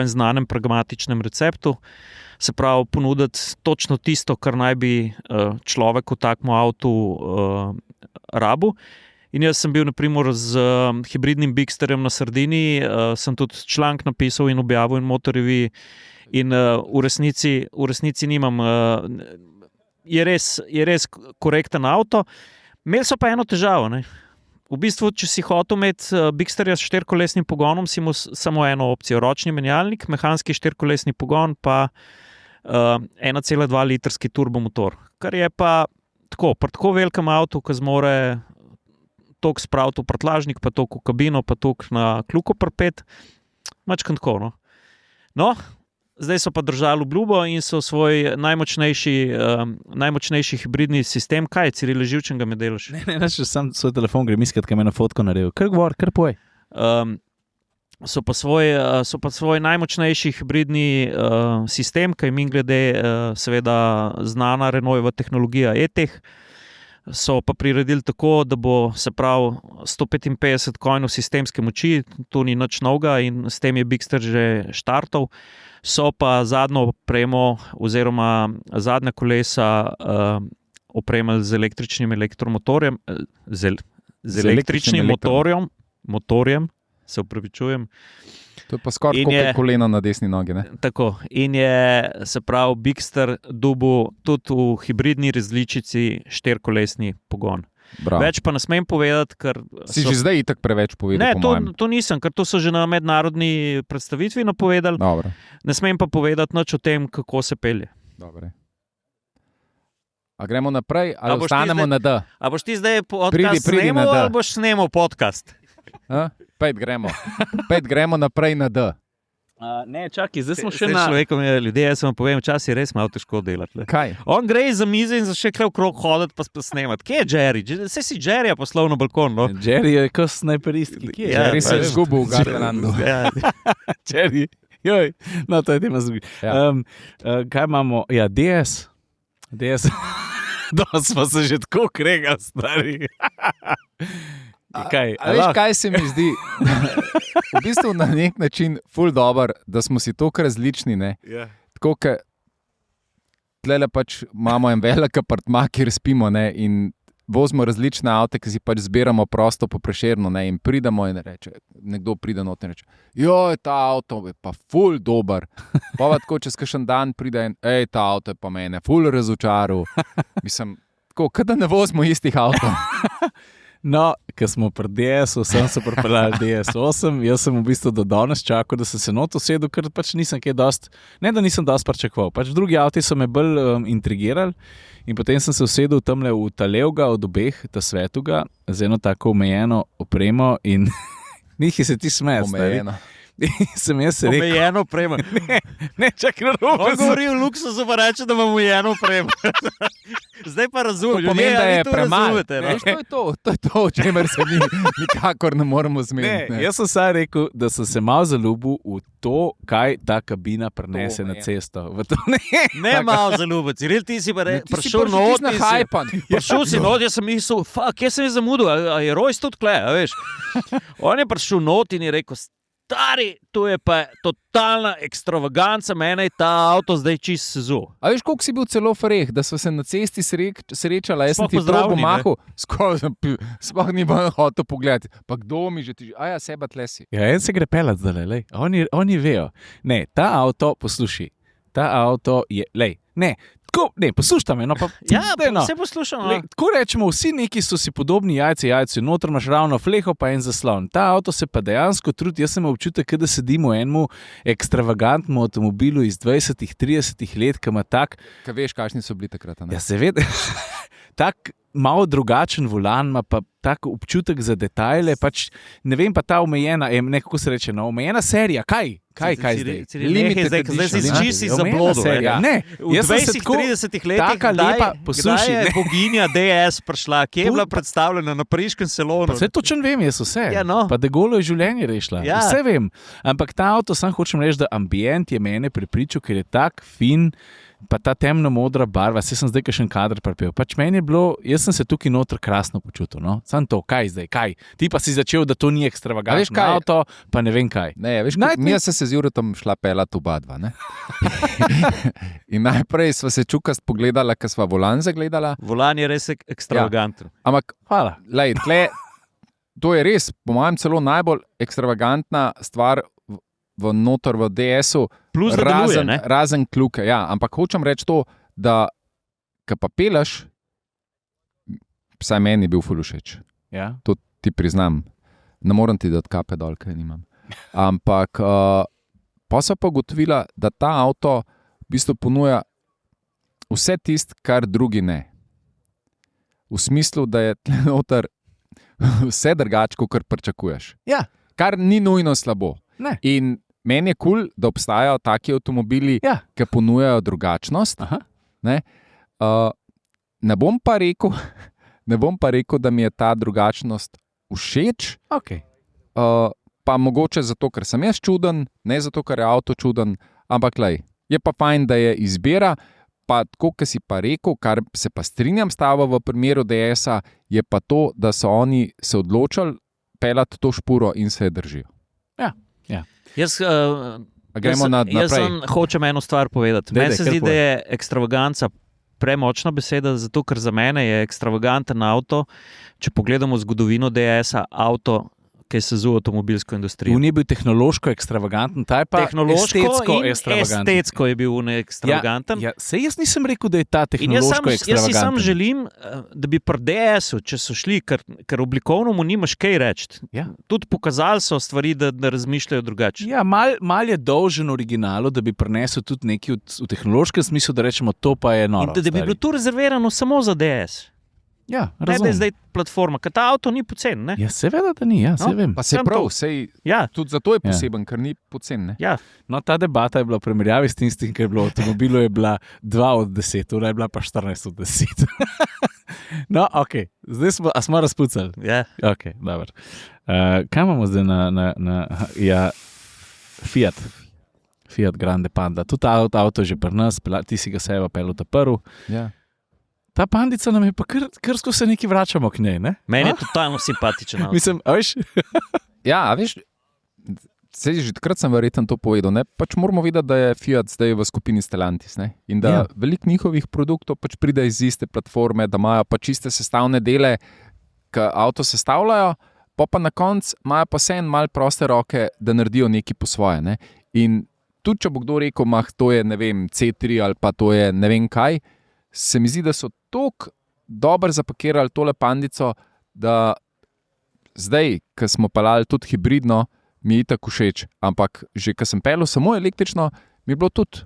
S1: znanem pragmatičnem receptu. Se pravi, ponuditi točno tisto, kar naj bi človek v takem avtu rabil. In jaz sem bil, na primer, z hibridnim Bigsterjem na Sardiniji, sem tudi članek napisal in objavil in motorjevi. In v resnici nimam. Je res korekten avto. Imeli so pa eno težavo. Ne? V bistvu, če si hotel imeti Bigsterja s 4-kolesnim pogonom, si imel samo eno opcijo. Ročni menjalnik, mehanski 4-kolesni pogon, pa 1,2 litrski turbomotor. Kar je pa tako, pri tako velikem avtu, ki zmore toliko spraviti v prtlažnik, pa toliko v kabino, pa toliko na kljuko prpet, mačkan tako. No, zdaj so pa držali obljubo in so svoj najmočnejši hibridni sistem. Kaj, Ciril Živčen, ga me delaš?
S2: Ne, sam svoj telefon grem iskat, kaj me na fotko naredil. Kar govor, kar poj.
S1: So pa svoj najmočnejši hibridni sistem, ki je mimogrede seveda znana Renaultova tehnologija E-Tech, so pa priredili tako, da bo se pravi 155 konjev sistemske moči, to ni nič novega in s tem je Bigster že štartov. So pa zadnjo opremo oziroma zadnja kolesa opremili z električnim elektromotorjem, z električnim motorjem, se upravičujem.
S3: To je pa skoraj kot koleno na desni nogi. Ne?
S1: Tako. In je, se pravi, Bigster dobil tudi v hibridni različici 4-kolesni pogon.
S3: Bravo.
S1: Več pa ne smem povedati, ker...
S3: Si že zdaj itak preveč povedal, po mojem.
S1: Ne, to nisem, ker to so že na mednarodni predstavitvi napovedali.
S3: Dobro.
S1: Ne smem pa povedati nič o tem, kako se pelje.
S3: Dobre. A gremo naprej, ali ostanemo na D?
S1: A boš ti zdaj podcast snemal, ali boš snemal podcast?
S3: Pet gremo naprej na D.
S2: Ne, čakaj, zdaj smo še na...
S1: Človekom je ljudje, jaz vam povem, čas je res malo težko delati.
S3: Kaj?
S1: On gre za mize in začne kar okrog hoditi pa snemati. Kje je Jerry? Vse si Jerryja poslal na balkon, no?
S2: Jerry je kot snajperistki. Kje je?
S3: Jerry se je zgubil v Gardalandu.
S2: Jerry, joj, no to je tema zgubi. Kaj imamo? Ja, DS. Da smo se že tako kregali, stari.
S3: Kaj se mi zdi? V bistvu na nek način ful dober, da smo si toliko različni.
S2: Yeah.
S3: Tako, ker tlele pač imamo en velik apartma, kjer spimo, ne, in vozimo različne avte, ki si pač zbiramo prosto po Prešernu, ne, in pridemo in reče, nekdo pride not in reče, joj, ta avto je pa ful dober. Pa tako, čez kakšen dan pride in, ta avto je pa mene ful razočaral. Mislim, tako, kada ne vozimo istih avtov.
S2: No, ko smo pri DS-u, sem se pripeljal DS8, jaz sem v bistvu do danes čakal, da sem se not usedel, ker pač nisem kaj dost, ne da nisem dost pričakoval, pač drugi avti so me bolj intrigirali in potem sem se usedel tamle v Talevga od obeh, ta Svetuga, z eno tako omejeno opremo in Nekaj se ti smeješ.
S3: Omejeno.
S2: Sem jaz rekel.
S1: Omejeno opremo.
S2: Ne, čakaj, na robu.
S1: On govori o luksuzu, pa reče, da imamo omejeno opremo. Zdaj pa razumem.
S3: To pomeni, da je premalo.
S1: To
S3: je to, o čemer se mi nikakor ne moremo zmeniti.
S2: Jaz sem samo rekel, da sem se malo zaljubil v to, kaj ta kabina prenese na cesto.
S1: Ne malo zaljubil. Ciril, ti si pa prišel not. Prišel si not, jaz sem mislil, jaz sem zamudil, a je Rojs tudi tle, a veš. On je prišel not in je rekel, stari, to je pa totalna ekstravaganca, mene je ta avto zdaj čist sezu.
S3: A veš, koliko si bil celo freh, da smo se na cesti srečali, jaz sem ti drobo mahal, sploh ni bil hotel pogledati. Pa kdo mi že ti že, aja, seba tle si.
S2: Ja, en se gre pelat zdaj, lej. Oni vejo. Ne, ta avto, posluši, ta avto je, lej, ne, poslušaj me, no pa...
S1: Ja, vse poslušam.
S2: Tako rečemo, vsi neki so si podobni jajci, noter imaš ravno fleho pa en zaslon. Ta avto se pa dejansko trudi, jaz sem občutek, da sedim v enemu ekstravagantnem avtomobilu iz 20-30 let, ki ima tak...
S3: Kaj veš, kakšni so bili takrat, ne?
S2: Ja, seveda. Tak malo drugačen volan, ima pa tak občutek za detajle, pač ne vem, pa ta omejena, nekako se reče, omejena serija, kaj zdaj?
S1: Zdaj si čisi zablodil.
S2: Ne,
S1: v 20-30 letih, kdaj je boginja DS prišla, kje je bila predstavljena na Pariškem salonu?
S2: Vse točno vem, jaz vse.
S1: Ja, no.
S2: Pa de Gaulle je življenje rešila. Ja. Vse vem. Ampak ta avto, sam hočem reči, da ambient je mene prepričal, ker je tak fin, pa ta temno modra barva, saj sem zdaj kakšen kader prepel. Pač meni je bilo, jaz sem se tukaj noter krasno počutil, no. Sam to, kaj zdaj, kaj? Ti pa si začel, da to ni ekstravagantno avto, pa ne vem kaj.
S3: Ne, veš, mi se z Juretom šla pelat oba dva, ne? In najprej sva se čukast pogledala, ko sva volan zagledala.
S1: Volan je res ekstravagantno.
S3: Ja. Ampak,
S2: hvala.
S3: Lej, to je res, po mojem, celo najbolj ekstravagantna stvar notor v DS-u,
S1: plus da deluje, ne?
S3: Razen kljuke, ja, ampak hočem reči to, da ko pa peleš, vsaj meni je bil ful všeč.
S2: Ja.
S3: To ti priznam. Ne morem ti dati kape dol, kaj nimam. Ampak pa so pa ugotovila, da ta avto v bistvu ponuja vse tisto, kar drugi ne. V smislu, da je tle noter vse drugače, kot pričakuješ.
S2: Ja.
S3: Kar ni nujno slabo.
S2: Ne.
S3: In meni je kul, da obstajajo taki avtomobili, ki ponujajo drugačnost. Ne bom pa rekel, da mi je ta drugačnost všeč.
S2: Okay.
S3: Pa mogoče zato, ker sem jaz čuden, ne zato, ker je avto čuden, ampak je pa fajn, da je izbira. Pa tako, kot si pa rekel, kar se pa strinjam s tabo v primeru DS-a, je pa to, da so oni se odločili pelati to špuro in se je držijo.
S2: Ja.
S1: Jaz
S3: naprej.
S1: Hočem eno stvar povedati. Meni se zdi, da je ekstravaganca premočna beseda, zato ker za mene je ekstravaganten avto, če pogledamo zgodovino DS-a, avto, ki je sezuo avtomobilsko industrijo.
S2: On je bil tehnološko ekstravaganten, ta je pa estetsko ekstravaganten.
S1: Estetsko je bil ekstravaganten.
S2: Ja, sej jaz nisem rekel, da je ta tehnološko ekstravaganten.
S1: Jaz si sam želim, da bi pri DS-u, če so šli, ker oblikovno mu nimaš kaj reči.
S2: Ja.
S1: Tudi pokazali so stvari, da razmišljajo drugače.
S2: Ja, mal je dolžen originalu, da bi prinesel tudi nekaj v tehnološkem smislu, da rečemo, to pa je noro.
S1: In da bi bilo to rezervirano samo za DS.
S2: Ja,
S1: ne, da je zdaj platforma, ker ta avto ni pocen, ne?
S2: Ja, seveda, da ni, ja, se vem.
S3: Pa se prav, tudi zato je poseben, ker ni pocen, ne?
S1: Ja.
S2: No, ta debata je bila v primerjavi s tistim, ker je bilo v avtomobilu je bila 2 od 10, ura je bila pa 14 od 10. No, ok, zdaj smo razpucali.
S1: Ja.
S2: Ok, dobro. Kaj imamo zdaj ja, Fiat Grande Panda. Tudi avto je že pri nas, ti si ga seba pelil ta prvi.
S3: Ja.
S2: Ta pandica nam je pa kar skozi se nekaj vračamo k njej, ne?
S1: Meni je totalno simpatičen.
S2: Mislim, veš?
S3: Ja, veš, že takrat sem verjetno to povedal, ne? Pač moramo videti, da je Fiat zdaj v skupini Stellantis, ne? In da veliko njihovih produktov pač pride iz iste platforme, da imajo pač čiste sestavne dele, ki avto sestavljajo, pa na koncu imajo pa vse malo proste roke, da naredijo nekaj po svoje, ne? In tudi, če bo kdo rekel, to je, ne vem, C3 ali pa to je ne vem kaj, se mi zdi, da so tako dobro zapakirali tole pandico, da zdaj, ko smo pelali tudi hibridno, mi je tako všeč. Ampak že, ko sem pelil samo električno, mi je bilo tudi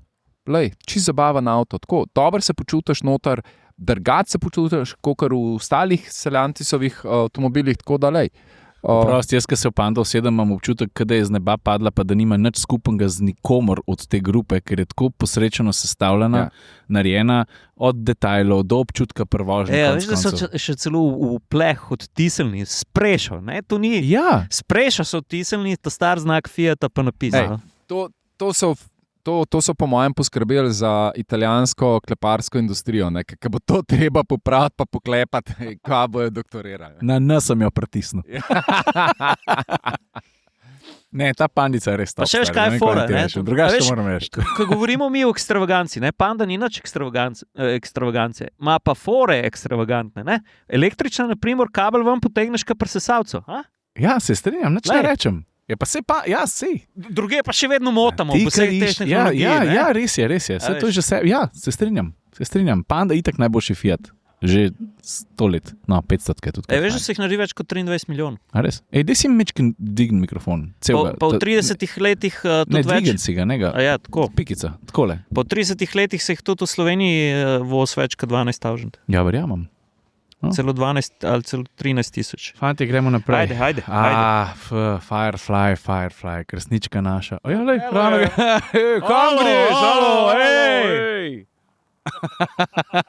S3: čisto zabaven avto. Tako dobro se počutiš noter, drugače se počutiš, kot v ostalih Stellantisovih avtomobilih. Tako da,
S2: Prost, jaz, ki se v Panda usedem, imam občutek, da je z neba padla, pa da nima nič skupnega z nikomor od te grupe, ker je tako posrečeno sestavljena, narejena od detajlov do občutka prvožnja.
S1: Veš, da so še celo v pleh odtisnili, sprešo. To ni.
S2: Ja.
S1: Sprešo so odtisnili, ta star znak Fiata pa napisal.
S3: To so po mojem poskrbeli za italijansko kleparsko industrijo, ker bo to treba popraviti pa poklepati, kaj bojo doktorirali.
S2: Na nas sem jo pritisnil. Ne, ta pandica je res top.
S1: Pa še veš, kaj je fora.
S2: Drugače moram reči.
S1: Ko govorimo mi o ekstravaganci, Panda ni nič ekstravagance, ima pa fore ekstravagantne. Ne? Električna, na primer, kabel vam potegneš kar pri sesalcu.
S2: Ja, se strinjam, nič ne rečem. Je pa se pa, ja, sej.
S1: Druge pa še vedno motamo.
S2: Ja, res je. Vse to je že se strinjam. Panda je itak najboljši Fiat. Že 100 let, 500 je tudi.
S1: Veš, da se jih naredi več kot 23 milijonov.
S2: A res? Dej si mi mečken dign mikrofon.
S1: Pa v 30 letih tudi več.
S2: Ne, dign si ga, ne ga.
S1: Ja, tako.
S2: Pikica, takole.
S1: Po 30 letih se jih tudi v Sloveniji voz več kot 12,000.
S2: Ja, verjamem.
S1: Celo 12 ali celo 13 tisoč.
S2: Fanti, gremo naprej.
S1: Ajde.
S2: Firefly, kresnička naša. Ojale, rano ga. Kam greš? Hej!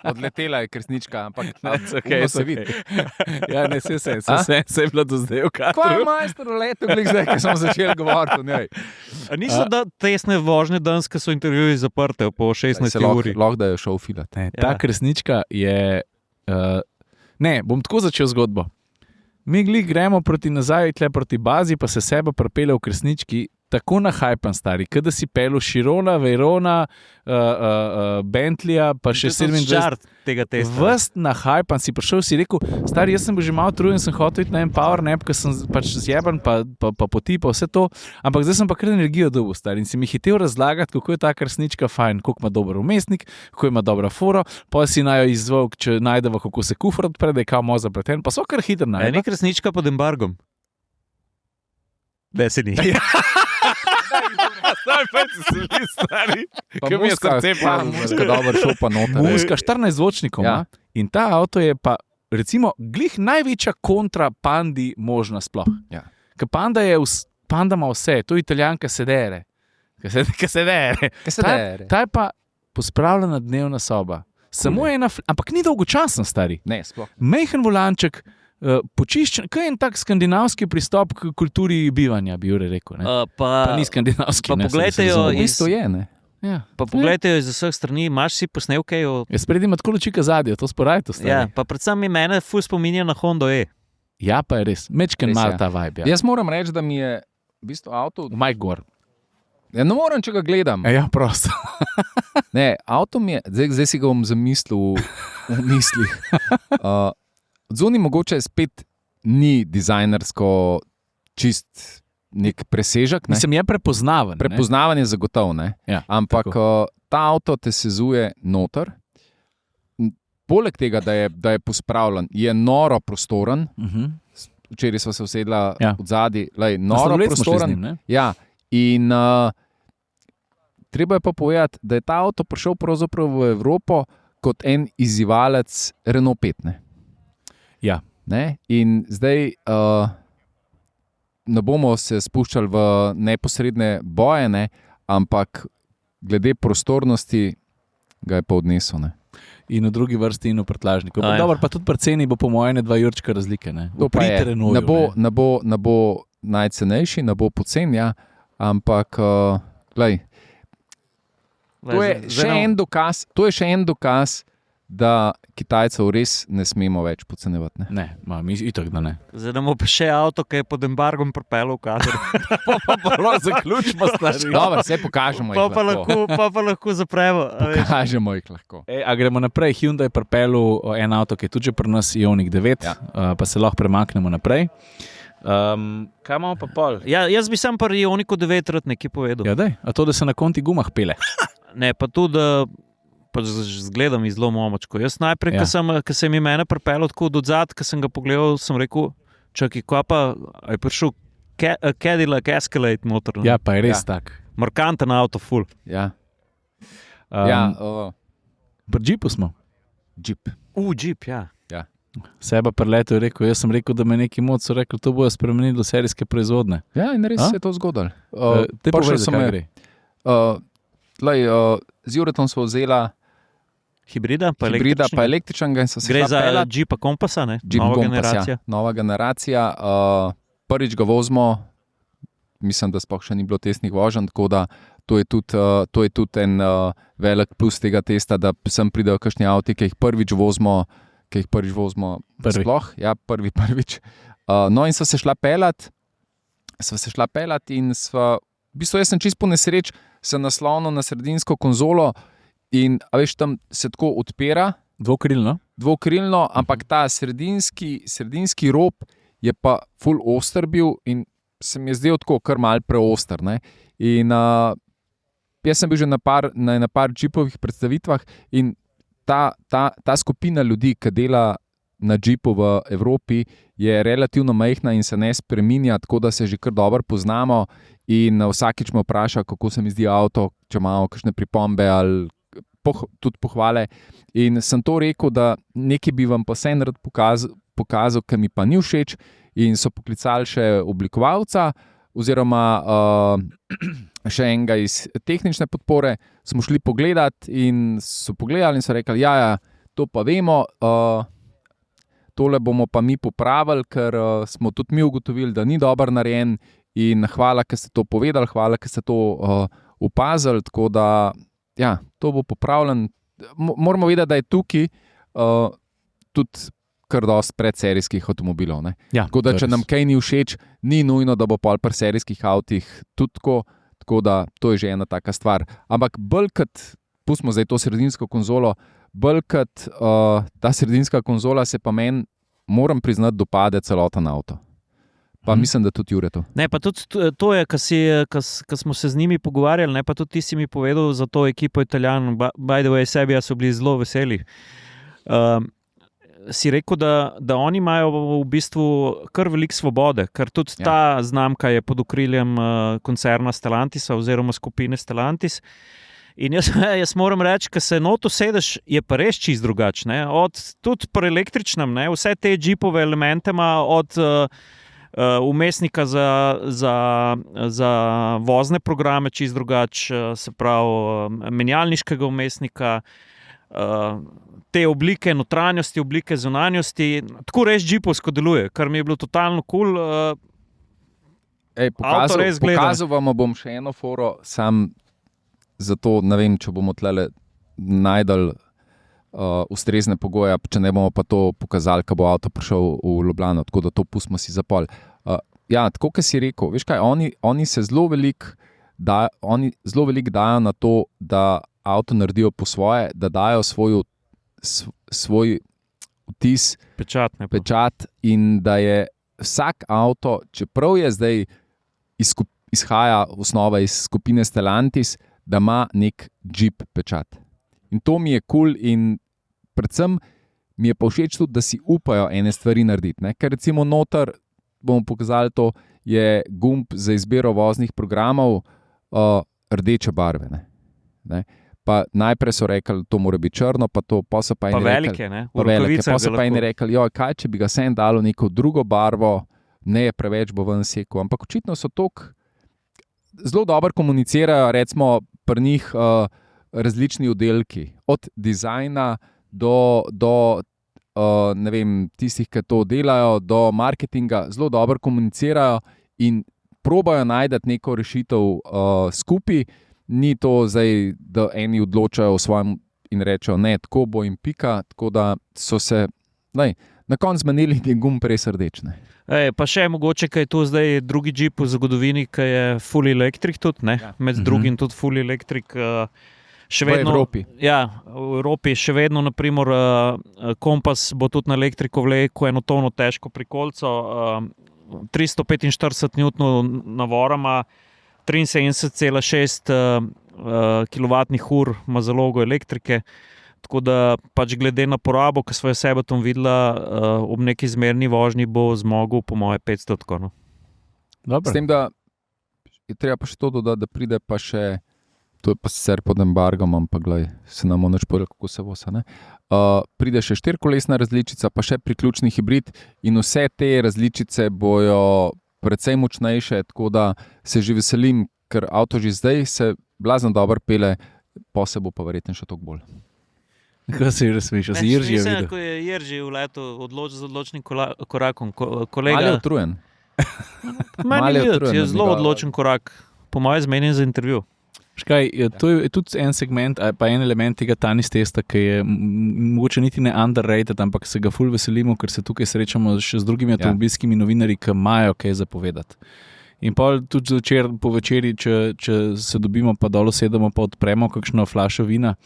S3: Odletela je kresnička, ampak
S2: se vidi. Ja, ne, se je bilo do zdaj v kadru.
S3: Kaj je majster leto, zdaj, ko smo začeli govoriti o njej?
S1: Niso da tesne vožnje danes, ko so intervjuji zaprte po 16 uri.
S3: Lahko da je šel filat.
S2: Ta kresnička je... Ne, bom tako začel zgodbo. Mi gremo proti nazaj, tle proti bazi, pa se sebe pripelje v kresnički, tako nahajpan stari, kada si pelil Chirona, Veyrona, Bentleya, pa še 27. Vst nahajpan si prišel, si rekel, stari, jaz sem bil že malo trujen, sem hotel iti na en power nap, ker sem pač zjeban, pa poti, pa vse to, ampak zdaj sem pa kar energijo dobil, stari, in si mi hitel razlagati, kako je ta kresnička fajn, koliko ima dober umestnik, kako ima dobra fora, pa si naj jo izvolk, če najdeva, kako se kufr odpre, da je kao moz zapleten, pa so kar hitro najdeva.
S1: Ni kresnička pod embargom. Ne se ni.
S2: Kaj mi je srce Muska 14 zvočnikov in ta avto je pa recimo glih največja kontra Pandi možna sploh. Ker Panda ima vse, to je Italijanka sedere. Ta je pa pospravljena dnevna soba. Samo ena, ampak ni dolgočasna, stari.
S3: Ne, sploh.
S2: Mejhen volanček, počiščen, kaj je en tak skandinavski pristop k kulturi bivanja, bi Jure rekel. Pa ni skandinavski.
S1: Pa poglejte jo
S2: iz
S1: iz vseh strani, imaš si posnevke.
S2: Jaz spredaj ima tako lučika zadnje, to sporajte.
S1: Ja, pa predvsem mi mene ful spominja na Hondo E.
S2: Ja, pa je res, mečken mal ta vibe.
S3: Jaz moram reči, da mi je v bistvu avto...
S2: Mike Gore.
S3: Ja, ne morem, če ga gledam.
S2: Ja, prosto.
S3: Ne, avto mi je, zdaj si ga bom zamislil v mislih. Odzuni mogoče spet ni dizajnersko čist nek presežek. Ne?
S2: Mislim, je prepoznaven.
S3: Prepoznaven je zagotovo, ne?
S2: Ja,
S3: ampak ta avto te sezuje noter. Poleg tega, da je pospravljen, je noro prostoren. Včeraj sva se usedla od zadaj, noro prostoren. Ja, in treba je pa povedati, da je ta avto prišel pravzaprav v Evropo kot en izzivalec Renault 5. Ne?
S2: Ja.
S3: Ne? In zdaj ne bomo se spuščali v neposredne boje, ne? Ampak glede prostornosti ga je pa odnesel. Ne?
S2: In v drugi vrsti in v prtljažniku. Dobro, pa tudi pri ceni bo po mojem 2 jurčka razlike. Ne
S3: bo najcenejši, ne bo pocen, ja. Ampak glej, to je še en dokaz, da Kitajcev res ne smemo več podcenjevati.
S2: Ne, mi itak da ne.
S1: Zdaj imamo pa še avto, ki je pod embargom pripeljal v kader.
S2: Pa zaključimo stvari.
S3: Dobro, vse pokažemo jih lahko.
S1: Pa lahko zapremo.
S3: Pokažemo jih lahko.
S2: A gremo naprej. Hyundai je pripeljal en avto, ki je tudi pri nas Ioniq 9, pa se lahko premaknemo naprej. Kaj imamo pa pol?
S1: Ja, jaz bi sam pri Ioniqu 9 rad nekaj povedal.
S2: Ja, daj. A to, da se na konti gumah pele?
S1: Ne, pa tudi, da zgledam iz zelo momočko. Jaz najprej, ko sem mi mene pripeljal tako od zad, ko sem ga pogledal, sem rekel, čakaj, ko pa je prišel Cadillac Escalade motor.
S2: Ja, pa je res tak.
S1: Markanten avto, full.
S3: Ja.
S2: Pri Jeepu smo.
S3: Jeep.
S1: Jeep, ja.
S2: Seba preletel je rekel, jaz sem rekel, da me neki mod so rekli, to bojo spremenili v serijske proizvodne.
S3: Ja, in res se je to zgodilo.
S2: Te povedi, kaj gre?
S3: Z Juretom smo vzela
S1: hibrida, pa
S3: električnega in so se
S1: gre za Jeepa Kompasa, ne?
S3: Nova generacija. Prvič ga vozimo, mislim, da sploh še ni bilo testnih voženj, tako da to je tudi en velik plus tega testa, da sem pridejo kakšni avti, ki jih prvič vozimo sploh, ja, prvič. No in sva se šla pelat in v bistvu jaz sem čisto po nesreč se naslonil na sredinsko konzolo in, a veš, tam se tako odpira. Dvokrilno, ampak ta sredinski rob je pa ful oster bil in se mi je zdel tako kar mal preoster, ne. In jaz sem bil že na par džipovih predstavitvah in ta skupina ljudi, ki dela na džipu v Evropi, je relativno majhna in se ne spreminja, tako da se že kar dobro poznamo in vsakič me vpraša, kako se mi zdi avto, če imamo kakšne pripombe ali tudi pohvale. In sem to rekel, da nekaj bi vam pa vseeno rad pokazal, ki mi pa ni všeč, in so poklicali še oblikovalca oziroma še enega iz tehnične podpore, smo šli pogledat in so pogledali in so rekli, ja, to pa vemo, tole bomo pa mi popravili, ker smo tudi mi ugotovili, da ni dobro narejen in hvala, ker ste to povedali, hvala, ker ste to opazili, tako da ja, to bo popravljen. Moramo vedeti, da je tukaj tudi kar dosti predserijskih avtomobilov.
S2: Ja,
S3: tako da, če nam kaj ni všeč, ni nujno, da bo pol pri serijskih avtih tudi tako da to je že ena taka stvar. Ampak bolj kot, pustimo zdaj to sredinsko konzolo, bolj kot ta sredinska konzola se pa meni, moram priznati, dopade celoten avto. Pa mislim, da tudi Juretu.
S1: Ne, pa tudi to je, ko smo se z njimi pogovarjali, ne, pa tudi ti si mi povedal za to ekipo Italijan, by the way, Sebija so bili zelo veseli. Si rekel, da oni imajo v bistvu kar veliko svobode, ker tudi ta znamka je pod okriljem koncerna Stellantisa oziroma skupine Stellantis. In jaz moram reči, ko se noto sedeš, je pa res čist drugače. Tudi pri električnem, ne, vse te džipove elemente ima od vmesnika za vozne programe čist drugače, se pravi menjalniškega vmesnika, te oblike notranjosti, oblike zunanjosti, tako res džipovsko deluje, kar mi je bilo totalno kul.
S3: Pokazal vam bom še eno foro, sam zato ne vem, če bomo tlele najdel ustrezne pogoje, če ne bomo pa to pokazali, ko bo avto prišel v Ljubljano, tako da to pustimo si za pol. Ja, tako, kot si rekel, veš kaj, oni se zelo veliko dajo na to, da avto naredijo po svoje, da dajo svoj vtis, pečat in da je vsak avto, čeprav je zdaj izhaja osnova iz skupine Stellantis, da ima nek Jeep pečat. In to mi je kul in predvsem mi je pa všeč tudi, da si upajo ene stvari narediti. Ne? Ker recimo noter, bomo pokazali to, je gumb za izbiro voznih programov rdeče barve. Ne? Pa najprej so rekli, to mora biti črno, pa so pa eni
S1: velike,
S3: rekli, pa so pa eni rekli, kaj, če bi ga sem dalo neko drugo barvo, ne je preveč, bo ven sekel. Ampak očitno so toliko zelo dobro komunicirajo, recimo pri njih različni oddelki, od dizajna do ne vem, tistih, ki to delajo, do marketinga, zelo dobro komunicirajo in probajo najti neko rešitev skupaj. Ni to zdaj, da eni odločajo o svojem in rečejo, ne, tako bo in pika, tako da so se na koncu zmenili in gumb res rdeč.
S1: Pa še mogoče, kaj je to zdaj drugi Jeep v zgodovini, ki je full electric tudi, ne? Ja. Med drugim tudi full electric. Še vedno,
S3: v Evropi.
S1: Ja, v Evropi še vedno, naprimer, Kompas bo tudi na elektriko vlekel eno tono težko prikolco, 345 Newtonov navora ima, 73,6 kWh ima zalogo elektrike, tako da pač glede na porabo, ki smo jo sebe tam videla, ob neki zmerni vožnji bo zmogel po moje 500 tkov.
S3: S tem, da je treba pa še to dodati, da pride pa še To je pa sicer pod embargom, ampak glej, se nam nič povedal, kako se vosa. Pride še 4-kolesna različica, pa še priključni hibrid in vse te različice bojo precej močnejše, tako da se že veselim, ker avto že zdaj se blazno dobro pele, pa se bo pa verjetno še toliko bolj.
S2: Kaj si že smišal? Si Jerži je videl?
S1: Ko je Jerži v letu z odločnim korakom, kolega...
S3: Mal je utrujen.
S1: Meni je zelo odločen korak, po mojem zmenjen za intervju.
S2: Škaj, to je tudi en segment, pa en element tega Tanis testa, ki je mogoče niti ne underrated, ampak se ga ful veselimo, ker se tukaj srečamo še z drugimi avtomobilskimi novinarji, ki imajo kaj zapovedati. In pa tudi po večeri, če se dobimo, pa dolo sedemo, pa odpremo kakšno flašo vina,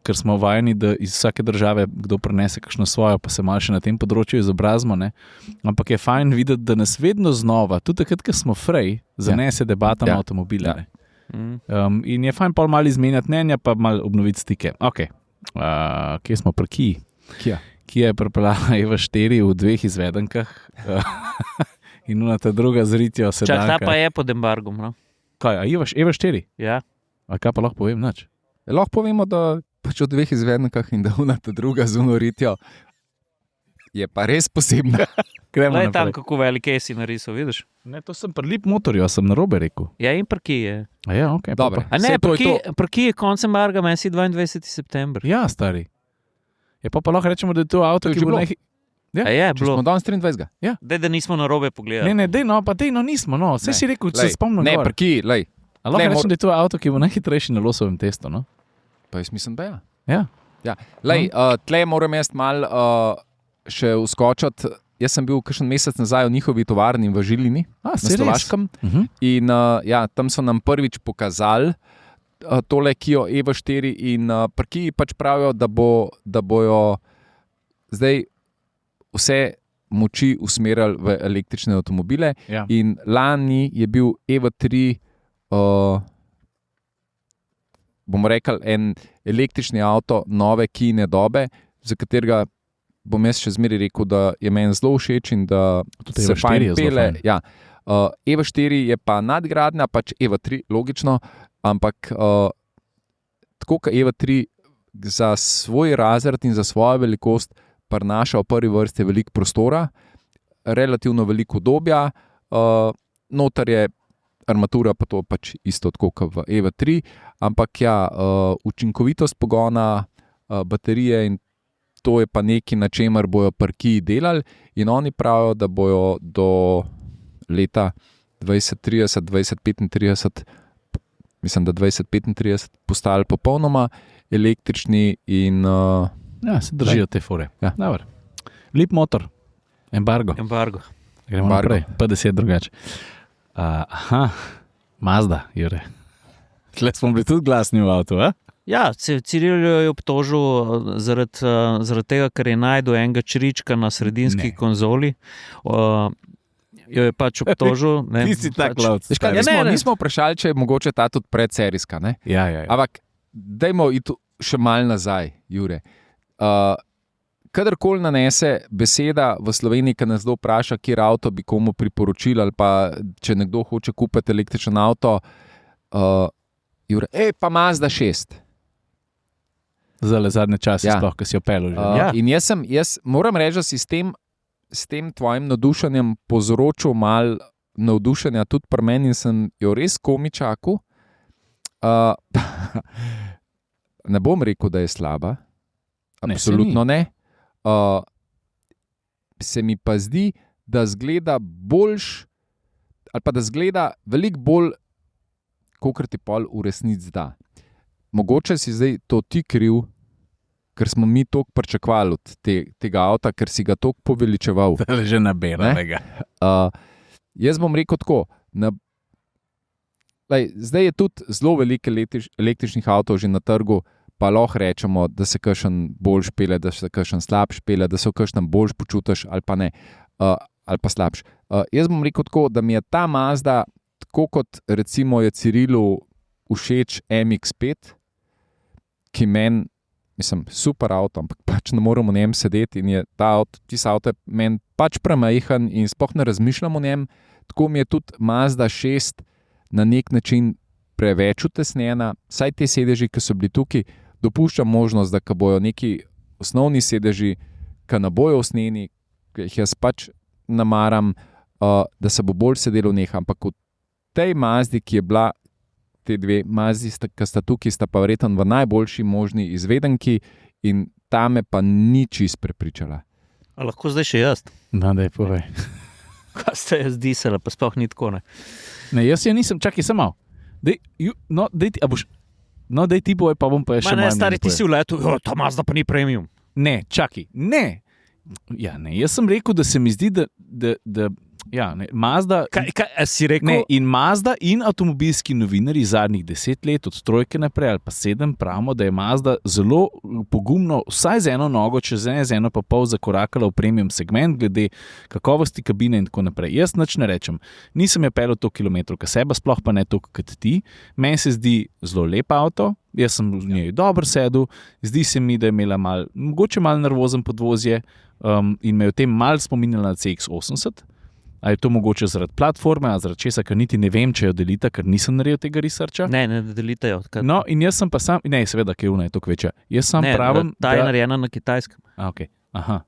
S2: ker smo vajeni, da iz vsake države kdo prenese kakšno svojo, pa se malo še na tem področju izobrazimo. Ne? Ampak je fajn videti, da nas vedno znova, tudi takrat, ko smo frej, zanese debata na avtomobile. Ne? In je fajn pa malo izmenjati mnenja, pa malo obnoviti stike. Ok, kje smo pri Kiji? Kija je pripeljala Eva 4 v 2 izvedenkah in ta druga zritjo sedanka.
S1: Čak, ta pa je pod embargom, no?
S2: Kaj, Eva 4?
S1: Ja.
S2: A kaj pa lahko povem, nič?
S3: Lahko povemo, da pač v 2 izvedenkah in da ta druga z unoritjo je pa res posebna.
S1: Glej tam, kako velik je si narisal, vidiš?
S2: Ne, to sem pri Lip Motorju, sem narobe rekel.
S1: Ja, in pri Kiji je.
S2: A ja, ok.
S3: Dobro.
S1: A ne, pri Kiji je konc embarga, meni si 22. september.
S2: Ja, stari. Je pa lahko rečemo, da je to avto, ki bo nekaj...
S1: Ja, je bilo.
S3: Smo danes 23.
S2: Ja.
S1: Dej, da nismo narobe pogledali.
S2: Ne, nismo, no. Vse si rekel, če se spomnim.
S3: Ne, pri Kiji, lej.
S2: A lahko rečem, da je to avto, ki bo najhitrejši na losovem testu, no?
S3: Pa jaz mislim, da
S2: ja.
S3: Ja. Lej, tle moram jaz malo še uskočiti. Jaz sem bil kakšen mesec nazaj v njihovi tovarni v Žilini, na Slovaškem. In tam so nam prvič pokazali tole Kijo Eva 4 in pri Kiji pač pravijo, da bojo zdaj vse moči usmerjali v električne avtomobile.
S2: Ja.
S3: In lani je bil Eva 3, bomo rekli, en električni avto nove Kijine dobe, za katerega bom jaz še zmeraj rekel, da je meni zelo všeč in da
S2: tudi
S3: se fajn pele. Ja. Eva 4 je pa nadgradnja, pač Eva 3, logično, ampak tako kot Eva 3 za svoj razred in za svojo velikost prinaša v prvi vrsti veliko prostora, relativno veliko udobja, noter je armatura, pa to pač isto tako kot v Eva 3, ampak ja, učinkovitost pogona, baterije in to je pa nekaj, na čemer bojo pri Kiji delali in oni pravijo, da bojo do leta 2030, 2035, mislim, da 2035 postali popolnoma električni in...
S2: Ja, se držijo te fore. Ja. Lip Motor, embargo. Gremo naprej, pa 10 drugače. Mazda, Jure. Tle smo bili tudi glasni v avtu, a?
S1: Ja, Ciril je obtožil zaradi tega, ker je najdel enega črička na sredinski konzoli. Jo je pač obtožil.
S2: Ti si tak lovc.
S3: Nismo vprašali, če je mogoče ta tudi predserijska.
S2: Ja.
S3: Ampak dajmo iti še malo nazaj, Jure. Kadarkoli nanese beseda v Sloveniji, ki nas kdo vpraša, kjer avto bi komu priporočil, ali pa če nekdo hoče kupiti električen avto, Jure, pa Mazda 6.
S2: Zale zadnje čase, sploh, ko si jo pelil že.
S3: Ja. In jaz moram reči, da si s tem tvojim navdušenjem povzročil malo navdušenja tudi pri meni in sem jo res komi čakal. Ne bom rekel, da je slaba. Absolutno ne. Se mi pa zdi, da zgleda boljš, ali pa da zgleda veliko bolj, kakor ti pol v resnici da. Mogoče si zdaj to ti kriv, ker smo mi toliko pričakovali od tega avta, ker si ga toliko poveličeval.
S2: Zdaj že naberanega.
S3: Jaz bom rekel tako, zdaj je tudi zelo veliko električnih avtov že na trgu, pa lahko rečemo, da se kakšen bolj špele, da se kakšen slab špele, da se v kakšnem bolj počutiš ali pa ne, ali pa slabš. Jaz bom rekel tako, da mi je ta Mazda, tako kot recimo je Cirilu všeč MX-5, ki meni, mislim, super avto, ampak pač ne morem v njem sedeti in je tisti avto je meni pač premajhen in sploh ne razmišljam o njem, tako mi je tudi Mazda 6 na nek način preveč utesnjena, saj te sedeži, ki so bili tukaj, dopuščam možnost, da ko bojo neki osnovni sedeži, ki ne bojo usnjeni, ki jih jaz pač namaram, da se bo bolj sedelo v njih, ampak v tej Mazdi, ki je bila, te dve Mazdi, ki sta tukaj, sta pa verjetno v najboljši možni izvedenki in ta me pa ni čist prepričala.
S1: A lahko zdaj še jaz?
S2: No, daj, povej.
S1: Kaj ste jaz disala, pa sploh ni tako, ne?
S2: Ne, jaz nisem, čakaj, sem mal. Daj ti povej, pa bom pa še malo.
S1: Ne, stari, ti si v letu, ta Mazda pa ni premium.
S2: Ne, čakaj, ne. Ja, ne, jaz sem rekel, da se mi zdi, da Mazda...
S1: Kaj si rekel?
S2: Ne, in Mazda in avtomobilski novinarji zadnjih 10 let, od trojke naprej ali pa 7, pravimo, da je Mazda zelo pogumno, vsaj z eno nogo, čez eno pa pol zakorakala v premium segment, glede kakovosti kabine in tako naprej. Jaz nič ne rečem. Nisem je pelil toliko kilometrov, kot seba, sploh pa ne toliko kot ti. Meni se zdi zelo lep avto, jaz sem v njej dobro sedel, zdi se mi, da je imela mogoče malo nervozen podvozje in me je v tem malo spominjala na CX-80. A je to mogoče zaradi platforme, a zaradi česa, ker niti ne vem, če jo delita, ker nisem naredil tega researcha?
S1: Ne delitajo.
S2: No, in jaz sem pa sam, ne, seveda, ker je to kveča. Jaz sam pravim,
S1: ta je narejena na Kitajskem.
S2: Okay. Aha.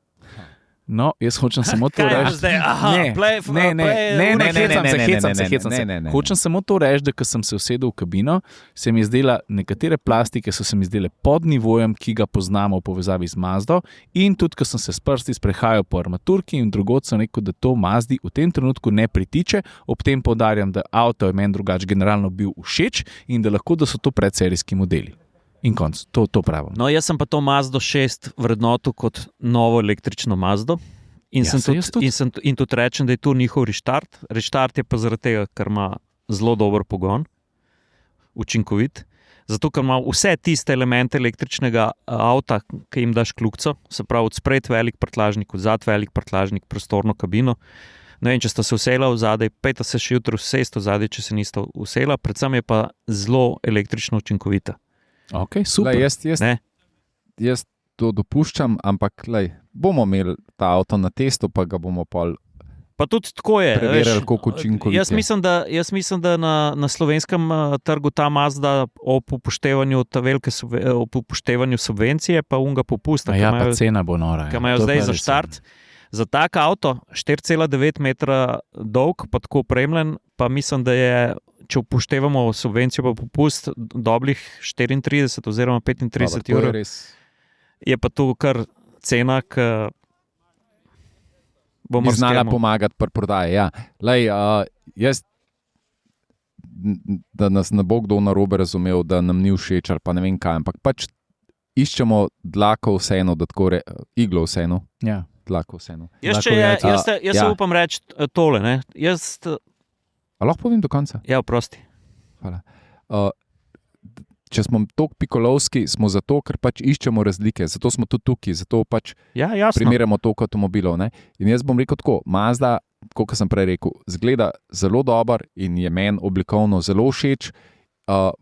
S2: No, jaz hočem samo to reči. Ne. Hočem samo to reči, da ko sem se usedel v kabino, se mi je zdela, nekatere plastike so se mi zdele pod nivojem, ki ga poznamo v povezavi z Mazdo, in tudi, ko sem se s prsti sprehajal po armaturki in drugod, sem rekel, da to Mazdi v tem trenutku ne pritiče, ob tem poudarjam, da avto je meni drugače generalno bil všeč in da lahko, da so to predserijski modeli. In konc, to pravim.
S1: No, jaz sem pa to Mazdo 6 vrednotil kot novo električno Mazdo in tudi rečem, da je to njihov restart. Restart je pa zaradi tega, ker ima zelo dober pogon, učinkovit, zato ker ima vse tiste elemente električnega avta, ki jim daš kljukico, se pravi od spred velik prtljažnik, od zad velik prtljažnik, prostorno kabino. Ne vem, če sta se usela v zadaj, pejta se še jutro vsest v zadaj, če se nista usela, predvsem je pa zelo električno učinkovita.
S2: Ok, super.
S3: Jaz to dopuščam, ampak bomo imeli ta avto na testu, pa ga bomo
S1: pa tudi tako je.
S3: Preverjali, koliko učinkovit je.
S1: Jaz mislim, da na slovenskem trgu ta Mazda ob upoštevanju subvencije pa unga popusta.
S2: Pa cena bo nora.
S1: Ki imajo zdaj za štart. Za tak avto, 4,9 metra dolg, pa tako opremljen, pa mislim, da je, če upoštevamo subvencijo, pa popust dobrih 34 oziroma 35 evrov. Je pa to kar cena, ki bo
S3: bi znala pomagati pri prodaji. Ja. Jaz, da nas ne bo kdo narobe razumel, da nam ni všeč ali pa ne vem kaj, ampak pač iščemo dlako vseeno, da tako iglo vseeno.
S2: Ja.
S3: Dlako vseeno.
S1: Jaz se upam reči tole. Ne?
S3: A lahko povem do konca?
S1: Ja, prosti.
S3: Hvala. Če smo toliko pikolovski, smo zato, ker pač iščemo razlike, zato smo tudi tukaj, zato pač primerjamo toliko avtomobilov. Ne? In jaz bom rekel tako, Mazda, kot sem prej rekel, zgleda zelo dober in je meni oblikovno zelo všeč.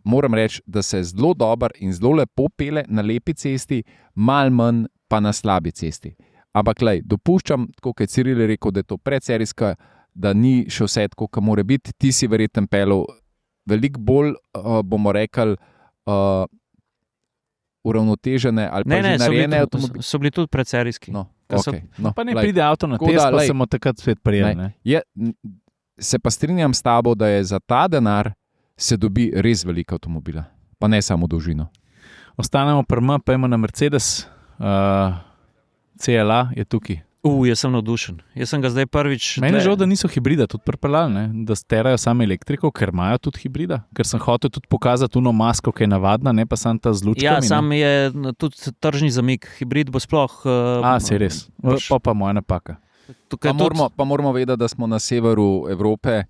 S3: Moram reči, da se zelo dober in zelo lepo pele na lepi cesti, malo manj pa na slabi cesti. Ampak dopuščam, kot je Ciril rekel, da je to predserijska, da ni še vse tako, kot mora biti. Ti si verjetno pelil veliko bolj, bomo rekli, uravnotežene ali pa že narejene avtomobile.
S1: So bili tudi predserijski.
S2: Pa ne pride avto na test, pa se mu takrat svet prijel.
S3: Se pa strinjam s tabo, da je za ta denar se dobi res velika avtomobila, pa ne samo dolžino.
S2: Ostanemo pri M, pa imamo na Mercedes. CLA je tukaj.
S1: Jaz sem navdušen. Jaz sem ga zdaj prvič...
S2: Meni je žal, da niso hibrida tudi pripeljali, da sterajo samo elektriko, ker imajo tudi hibrida. Ker sem hotel tudi pokazati uno masko, ki je navadna, ne pa sam ta z lučkami.
S1: Ja, sam je tudi tržni zamik. Hibrid bo sploh...
S2: se res. Pa moja napaka.
S3: Pa moramo vedeti, da smo na severu Evrope,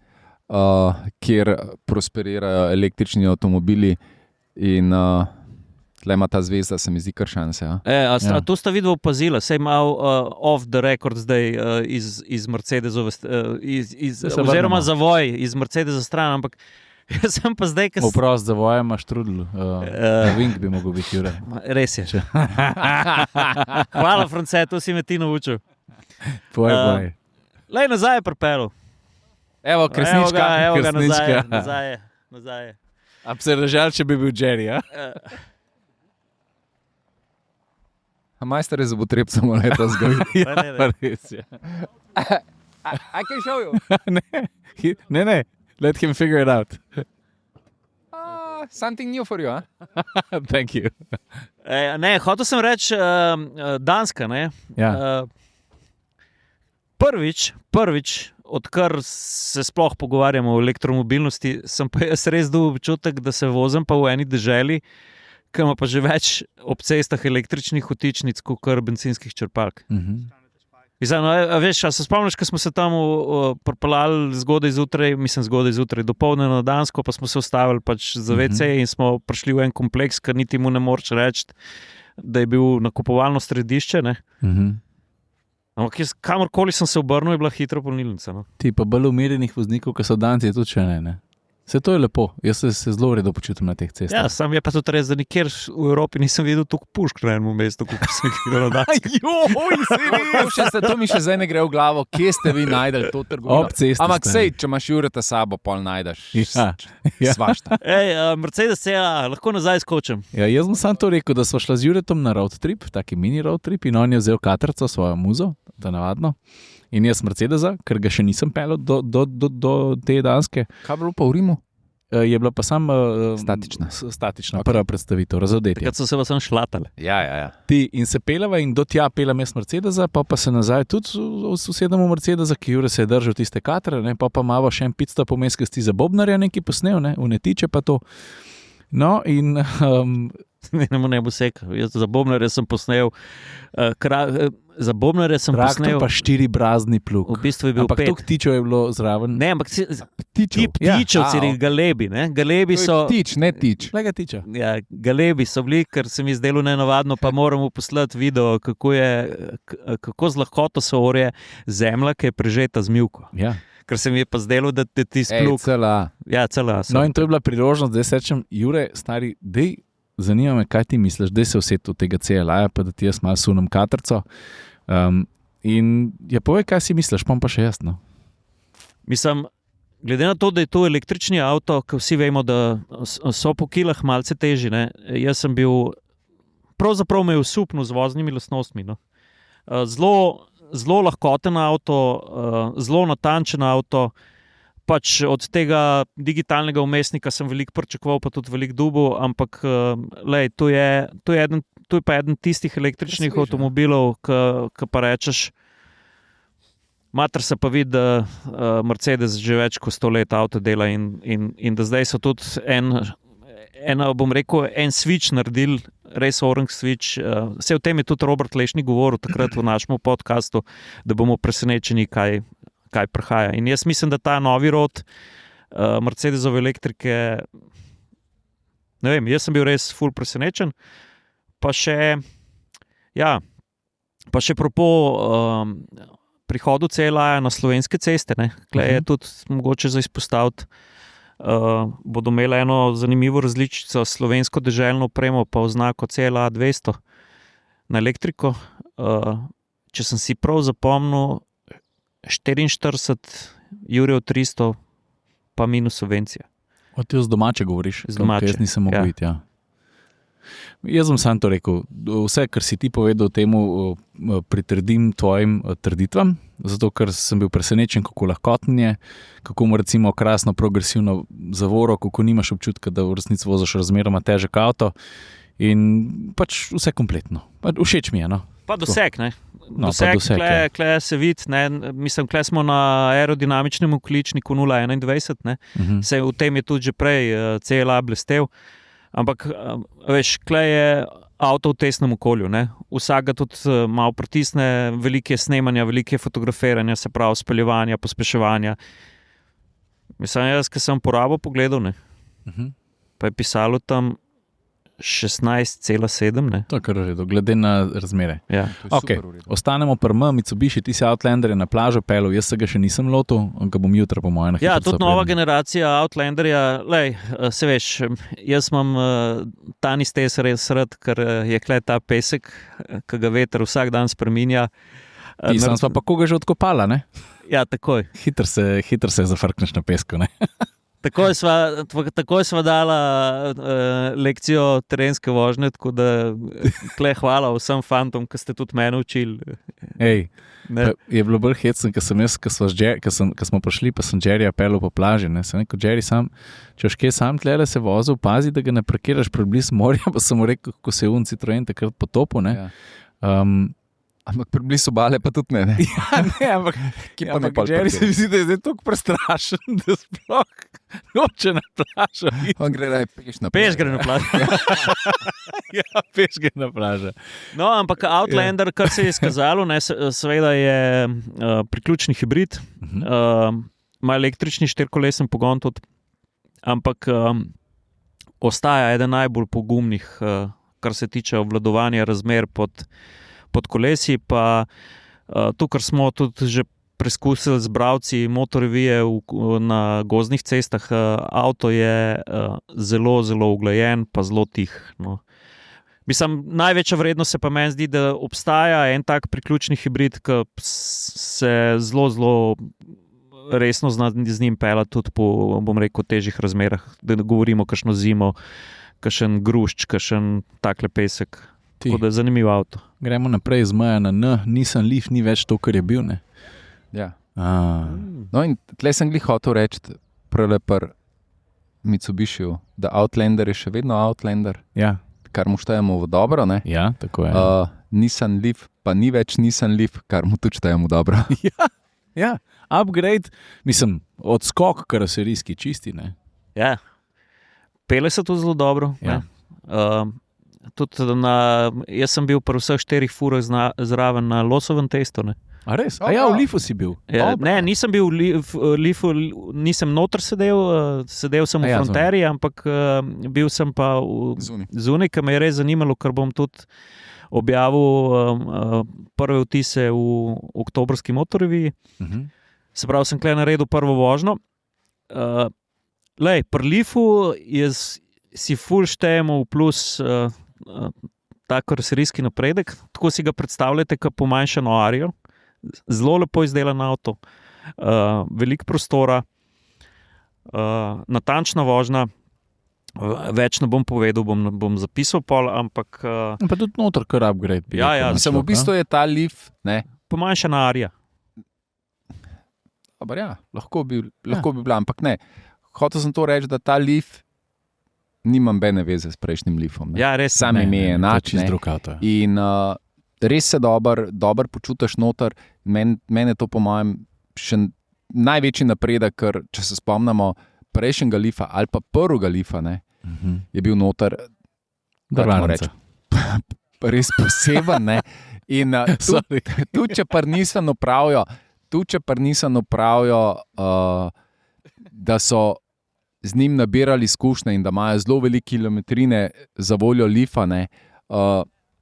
S3: kjer prosperirajo električni avtomobili in... Tle ima ta zvezda, se mi zdi kar šanse.
S1: To sta vidva opazila, sej malo off the record zdaj iz Mercedesove, oziroma zavoj iz Mercedesa stran, ampak jaz sem pa zdaj,
S2: Oprost zavoj imaš trudil, Vink bi mogel biti, Jure.
S1: Res je. Hvala, France, to si me ti naučil.
S2: Boj.
S1: Nazaj je pripelil.
S3: Evo, kresnička.
S1: Evo ga nazaj.
S2: A bi se ražal, če bi bil Jerry, ja?
S3: A majster je zabotreb samo leto zgoditi.
S2: Ja, res je.
S3: I can show you.
S2: Ne, let him figure it out.
S3: Something new for you,
S2: Thank you.
S1: Ne, hotel sem reči Danska, ne.
S2: Ja.
S1: Prvič, odkar se sploh pogovarjamo o elektromobilnosti, sem pa jaz res dobil občutek, da se vozim pa v eni deželi, ki ima pa že več ob cestah električnih vtičnic kot bencinskih črpalk. Mislim, veš, a se spomniš, ko smo se tam pripeljali zgodaj zjutraj, dopoldne na Dansko, pa smo se ustavili pač za WC in smo prišli v en kompleks, ker niti mu ne moreš reči, da je bil nakupovalno središče, ne? Ampak kamorkoli sem se obrnil, je bila hitra polnilnica. No?
S2: Ti pa bolj umirjenih voznikov, ki so Danci, tudi še ne. Vse to je lepo, jaz se zelo redo počutim na teh cestah.
S1: Ja, sam je pa tudi res, da nikjer v Evropi nisem videl toliko pušk na enem mestu, kot sem jih videl na Danskem.
S3: To mi še zdaj ne gre v glavo, kje ste vi najdeli to trgovino?
S2: Ob cesti.
S3: Ampak sej, če imaš Jureta sabo, pol najdeš. Svašta.
S1: Mercedes CLA, lahko nazaj skočim.
S2: Ja, jaz sem samo to rekel, da smo šla z Juretom na road trip, taki mini road trip, in on je vzel katrco, svojo muzo, to navadno. In jaz Mercedesa, ker ga še nisem pelil do te Danske.
S3: Kaj bilo pa v Rimu?
S2: Je bila pa samo
S3: statična,
S2: okay. Prva predstavitev, razodetje.
S1: Takrat so se vas šlatali.
S3: Ja.
S2: In se pelava in do tja pelam jaz Mercedesa, pa se nazaj tudi usedem v Mercedesa, ki Jure se je držal tiste katre, ne? Pa malo še en pitstop pomes, ki sti za Bobnarja neki posnel, ne? V Netiče pa to. No in...
S1: Ne bo sekal. Jaz za Bobnarja sem posnel za Bobnarja sem posnel
S2: pa 4 brazni plug.
S1: V bistvu je bil 5.
S2: Ampak toliko tičev je bilo zraven.
S1: Ne, ampak ptičevci, galebi, ne? Galebi so...
S3: Tič, ne tič.
S2: Lega tiča.
S1: Ja, galebi so bili, ker se mi zdelo nenavadno, pa moramo poslati video, kako z lahkoto se orje zemlja, ki je prežeta z mivko.
S2: Ja.
S1: Ker se mi je pa zdelo, da ti spluk...
S3: CLA.
S1: Ja, CLA.
S2: No in to je bila priložnost, da jaz rečem, Jure, stari, zanima me, kaj ti misliš, da se vse od tega CLA-ja, pa da ti jaz malo sunem katrco. In povej, kaj si misliš, pa še jaz. No?
S1: Mislim, glede na to, da je to električni avto, ki vsi vemo, da so po kilah malce težji, ne? Jaz sem bil, pravzaprav me je usupnil z voznimi lastnostmi. No? Zelo lahkoten avto, zelo natančen avto. Pač od tega digitalnega vmesnika sem veliko pričakoval, pa tudi veliko dubov, ampak to je pa eden tistih električnih avtomobilov, ki pa rečeš, mater se pa vidi, da Mercedes že več kot 100 let avto dela in da zdaj so tudi en switch naredili, res orange switch. Vse o tem je tudi Robert Lešnik govoril takrat v našem podcastu, da bomo presenečeni, kaj prihaja. In jaz mislim, da ta novi rod Mercedesove elektrike, ne vem, jaz sem bil res ful presenečen. Pa še propos prihodu CLA na slovenske ceste, ne. Tukaj je tudi mogoče za izpostaviti, bodo imeli eno zanimivo različico slovensko deželno opremo, pa oznako CLA 200 na elektriko. Če sem si prav zapomnil, 44 Jurjev 300 pa minus subvencija.
S2: O, ti z domače govoriš?
S1: Z domače.
S2: Jaz nisem mogel iti, ja. Jaz sem samo to rekel. Vse, kar si ti povedal temu, pritrdim tvojim trditvam, zato ker sem bil presenečen, kako lahkoten je, kako ima recimo krasno progresivno zavoro, kako nimaš občutka, da v resnici voziš razmeroma težek avto in pač vse kompletno. Všeč mi je, no.
S1: Pa doseg, ne? Doseg, kle se vidi, ne? Mislim, kle smo na aerodinamičnem vkličniku 0,21, ne? Se v tem je tudi že prej CLA blestev, ampak veš, kle je avto v tesnem okolju, ne? Vsak ga tudi malo pritisne, veliko je snemanja, veliko je fotografiranja, se pravi speljevanja, pospeševanja. Mislim, jaz, ki sem porabo pogledal, ne? Pa je pisalo tam 16,7, ne?
S2: To je kar redo, glede na razmere.
S1: Ja.
S2: Okay. Ostanemo pri Mitsubishi, ti si Outlanderja na plažo pelil, jaz se ga še nisem lotil, ga bom jutra po moje na hitro.
S1: Ja, tudi nova generacija Outlanderja, se veš, jaz imam Tani Stes res rad, ker je kle ta pesek, ki ga veter vsak dan spreminja.
S2: Ti sem pa koga že odkopala, ne?
S1: Ja, takoj.
S2: Hitro se zafrkneš na pesku, ne?
S1: Takoj sva dala lekcijo terenske vožnje, tako da hvala vsem fantom, ki ste tudi mene učili.
S2: Je bilo bolj hecno, ko smo prišli, pa sem Jerryja pelil po plaži. Sem rekel, Jerry, če boš kje sam tlele se vozil, pazi, da ga ne parkiraš preblizu morja, pa sem mu rekel, kako se je Citroen takrat potopil.
S3: Ampak približu obale pa tudi ne.
S2: Ampak Jerry se mi zdi, da je zdaj tako prestrašen, da sploh noče na plažo.
S3: On gre raje peš na plažo.
S1: Peš gre na plažo.
S2: Peš gre na plažo.
S1: No, ampak Outlander, kar se je izkazalo, seveda je priključni hibrid, ima električni 4-kolesen pogon tudi, ampak ostaja eden najbolj pogumnih, kar se tiče obvladovanja razmer pod kolesi, pa to, kar smo tudi že preskusili z bralci motorevije na gozdnih cestah, avto je zelo, zelo uglajen, pa zelo tih. No. Mislim, največja vrednost se pa meni zdi, da obstaja en tak priključni hibrid, ki se zelo, zelo resno z njim pela tudi po, bom rekel, težjih razmerah, da ne govorimo kakšno zimo, kakšen grušč, kakšen takle pesek. Tako da je zanimiv avto.
S2: Gremo naprej z Maja na N. Nissan Leaf ni več to, kar je bil, ne?
S3: Ja. No in tle sem glih hotel reči, prelepar Mitsubishiju, da Outlander je še vedno Outlander, kar mu štejemo v dobro, ne?
S2: Ja, tako je.
S3: Nissan Leaf pa ni več Nissan Leaf, kar mu tudi štejemo dobro.
S2: Ja, upgrade, mislim, odskok karoserijski čisti, ne?
S1: Ja, pele se to zelo dobro, ne? Tudi jaz sem bil pri vseh 4 furah zraven na losovem testu. Ne?
S2: A res? A ja, v Leafu si bil?
S1: Ne, nisem bil v Leafu, nisem noter sedel sem v Fronteri, ampak bil sem pa zunaj, ki me je res zanimalo, ker bom tudi objavil prve vtise v oktobrski motoreviji. Se pravi, sem tukaj naredil prvo vožnjo. Pri Leafu si ful štejemo v plus ta karoserijski napredek, tako si ga predstavljate kot pomanjšano Ario, zelo lepo izdelan avto, veliko prostora, natančna vožnja, več ne bom povedal, bom zapisal pol, ampak...
S2: Pa tudi noter kar upgrade.
S3: Ja, samo v bistvu je ta Leaf, ne?
S1: Pomanjšana Aria.
S3: Dobar, ja, lahko bi bila, ampak ne. Hotel sem to reči, da ta Leaf nimam bene veze s prejšnjim Leafom. Ne?
S1: Ja, res.
S3: Sam ime je enak. In res se dober počutiš noter. Mene to po mojem še največji napredek, ker če se spomnimo prejšnjega Leafa ali pa prvega Leafa, ne, je bil noter res poseben. Ne? In tudi če pa nisem opravijo, da so z njim nabirali izkušnje in da imajo zelo velike kilometrine za voljo Leafa, ne,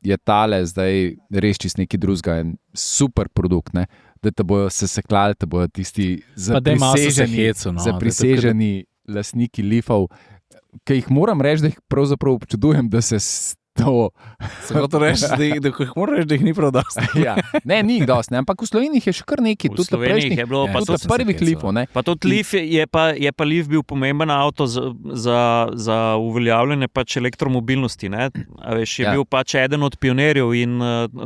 S3: je tale zdaj res čist neki drugega, super produkt, ne, da te bojo seseklali, te bojo tisti zapriseženi lastniki Leafov, ki jih moram reči, da jih pravzaprav občudujem, da se to...
S2: Se hotel reči, da jih ni prav dosti.
S3: Ja. Ne, ni jih dosti, ampak v Sloveniji je še kar nekaj.
S1: V Sloveniji je bilo pa tudi
S3: prvih Leafov.
S1: Pa tudi Leaf je pa Leaf bil pomemben avto za uveljavljanje pač elektromobilnosti. Ne? A veš, je bil pač eden od pionirjev in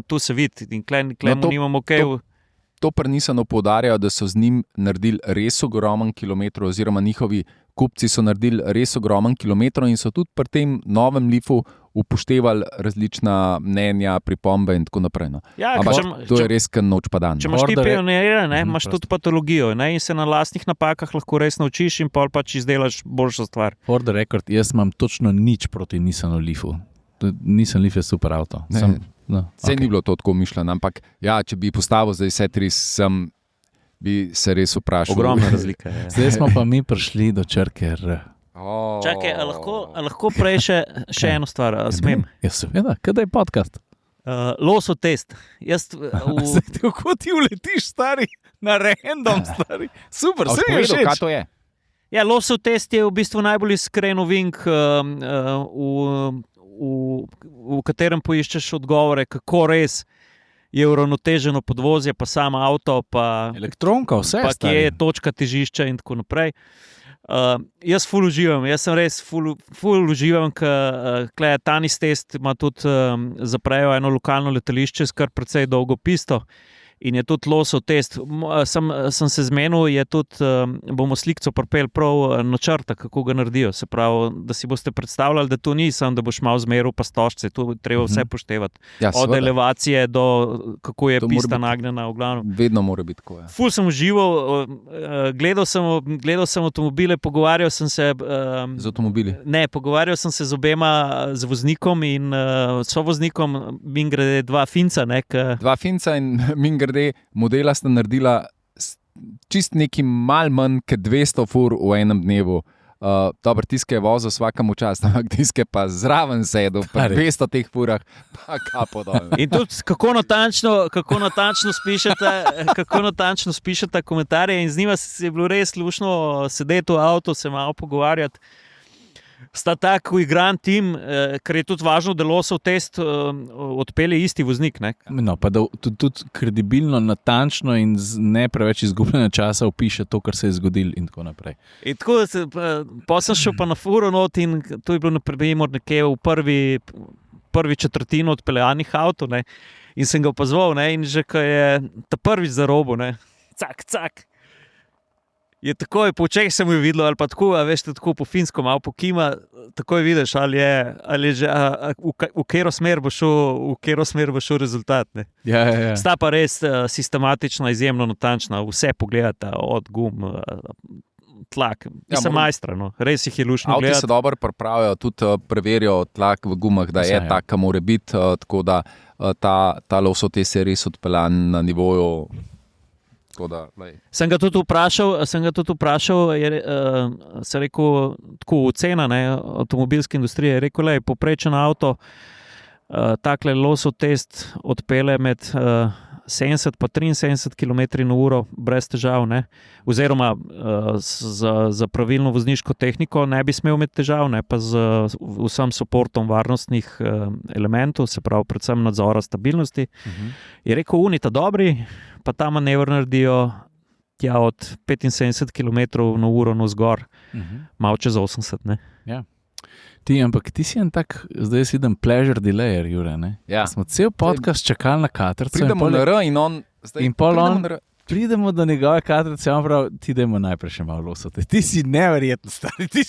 S1: tu se vidi. In klemu nimamo kaj...
S3: To pri Nissanu poudarjajo, da so z njim naredili res ogromen kilometrov, oziroma njihovi kupci so naredili res ogromen kilometrov in so tudi pri tem novem Leafu upoštevali različna mnenja, pripombe in tako naprej. No.
S1: Ja,
S3: ampak to je res kar noč pa dan.
S1: Če imaš ti pionirje, imaš tudi patologijo, ne, in se na lastnih napakah lahko res naučiš in pol pač izdelaš boljšo stvar.
S2: For the record, jaz imam točno nič proti Nissanu Leafu. Nissan Leaf je super avto.
S3: Ni bilo to tako mišljeno, ampak ja, če bi postavil zdaj Setris, bi se res vprašal.
S1: Ogromna razlika.
S2: Zdaj smo pa mi prišli do črke R.
S1: Čakaj, a lahko prej še eno stvar, smem?
S2: Ja, seveda, kada je podcast?
S1: Losov test.
S2: Kako ti uletiš, stari, na random, stari. Super, se mi je všeč.
S3: Kaj to je?
S1: Ja, Losov test je v bistvu najbolj iskren ovink v katerem poiščeš odgovore, kako res je uravnoteženo podvozje, pa samo avto, pa
S2: elektronka, vse
S1: pa kje je točka težišča in tako naprej. Jaz ful uživam, jaz sem res ful uživam, ker Tanis Test ima tudi, zaprejo eno lokalno letališče s kar precej dolgo pisto in je tudi losov test. Sem se zmenil, je tudi, bomo slikco pripeli prav načrta, kako ga naredijo. Se pravi, da si boste predstavljali, da to ni samo, da boš malo zmeril pa stožce, to treba vse poštevati.
S3: Ja,
S1: od elevacije do kako je to pista nagnjena v glavno.
S3: Vedno mora biti tako. Ja.
S1: Ful sem užival, gledal sem avtomobile, pogovarjal sem se
S3: z avtomobili.
S1: Ne, pogovarjal sem se z obema, z voznikom in sovoznikom, mingrede dva Finca.
S3: Dva Finca in mingrede modela sta naredila čist neki mal manj kot 200 fur v enem dnevu. Dobro, tiske je vozil vsakemu čast, ampak tiske pa zraven sedel, pa 200 teh furah, pa kapo dol.
S1: In tudi kako natančno spišete komentarje in z njima je bilo res lušno sedeti v avtu, se malo pogovarjati. Sta tako igran tim, ker je tudi važno, da losov test odpelje isti voznik. Ne?
S2: No, pa da tudi kredibilno, natančno in ne preveč izgubljena časa opiše to, kar se je zgodilo in tako naprej.
S1: In tako, pa sem šel pa na furo not in to je bilo nekje v prvi četrtini odpeljanih avtov, ne? In sem ga opazval, ne? In že ko je ta prvič za robo, ne? Cak. Je takoj, po čeh sem jo videl, ali pa tako, veš, tako po finsko malo pokima, takoj vidiš, ali je že, v katero smer bo šel rezultat. Ne?
S2: Ja.
S1: Sta pa res sistematična, izjemno natančna, vse pogledata, od gum, tlak. Mislim, majstra, no. Res jih je lušno gledati.
S3: Avti se dobro pripravijo, tudi preverijo tlak v gumah, da je tak, kam mora biti, tako da ta losov test je res odpeljan na nivoju.
S1: Sem ga tudi vprašal, se rekel, tako ocena avtomobilske industrije, je rekel, poprečen avto, takle losov test odpele med 70 pa 73 km/h brez težav, ne? Oziroma za pravilno vozniško tehniko ne bi smel imeti težav, ne? Pa z vsem suportom varnostnih elementov, se pravi predvsem nadzora stabilnosti. Je rekel, unita dobri, pa ta manever naredijo tja od 75 km/h navzgor, malo čez 80. Ne?
S2: Ja. Ampak ti si en tak, zdaj si idem pleasure delayer, Jure, ne?
S3: Ja.
S2: Smo cel podcast čakali na katrco.
S3: Pridemo na R in on...
S2: Pridemo do njegove katrce, on prav, ti dajmo najprej še malo losati. Ti si neverjetno stari, ti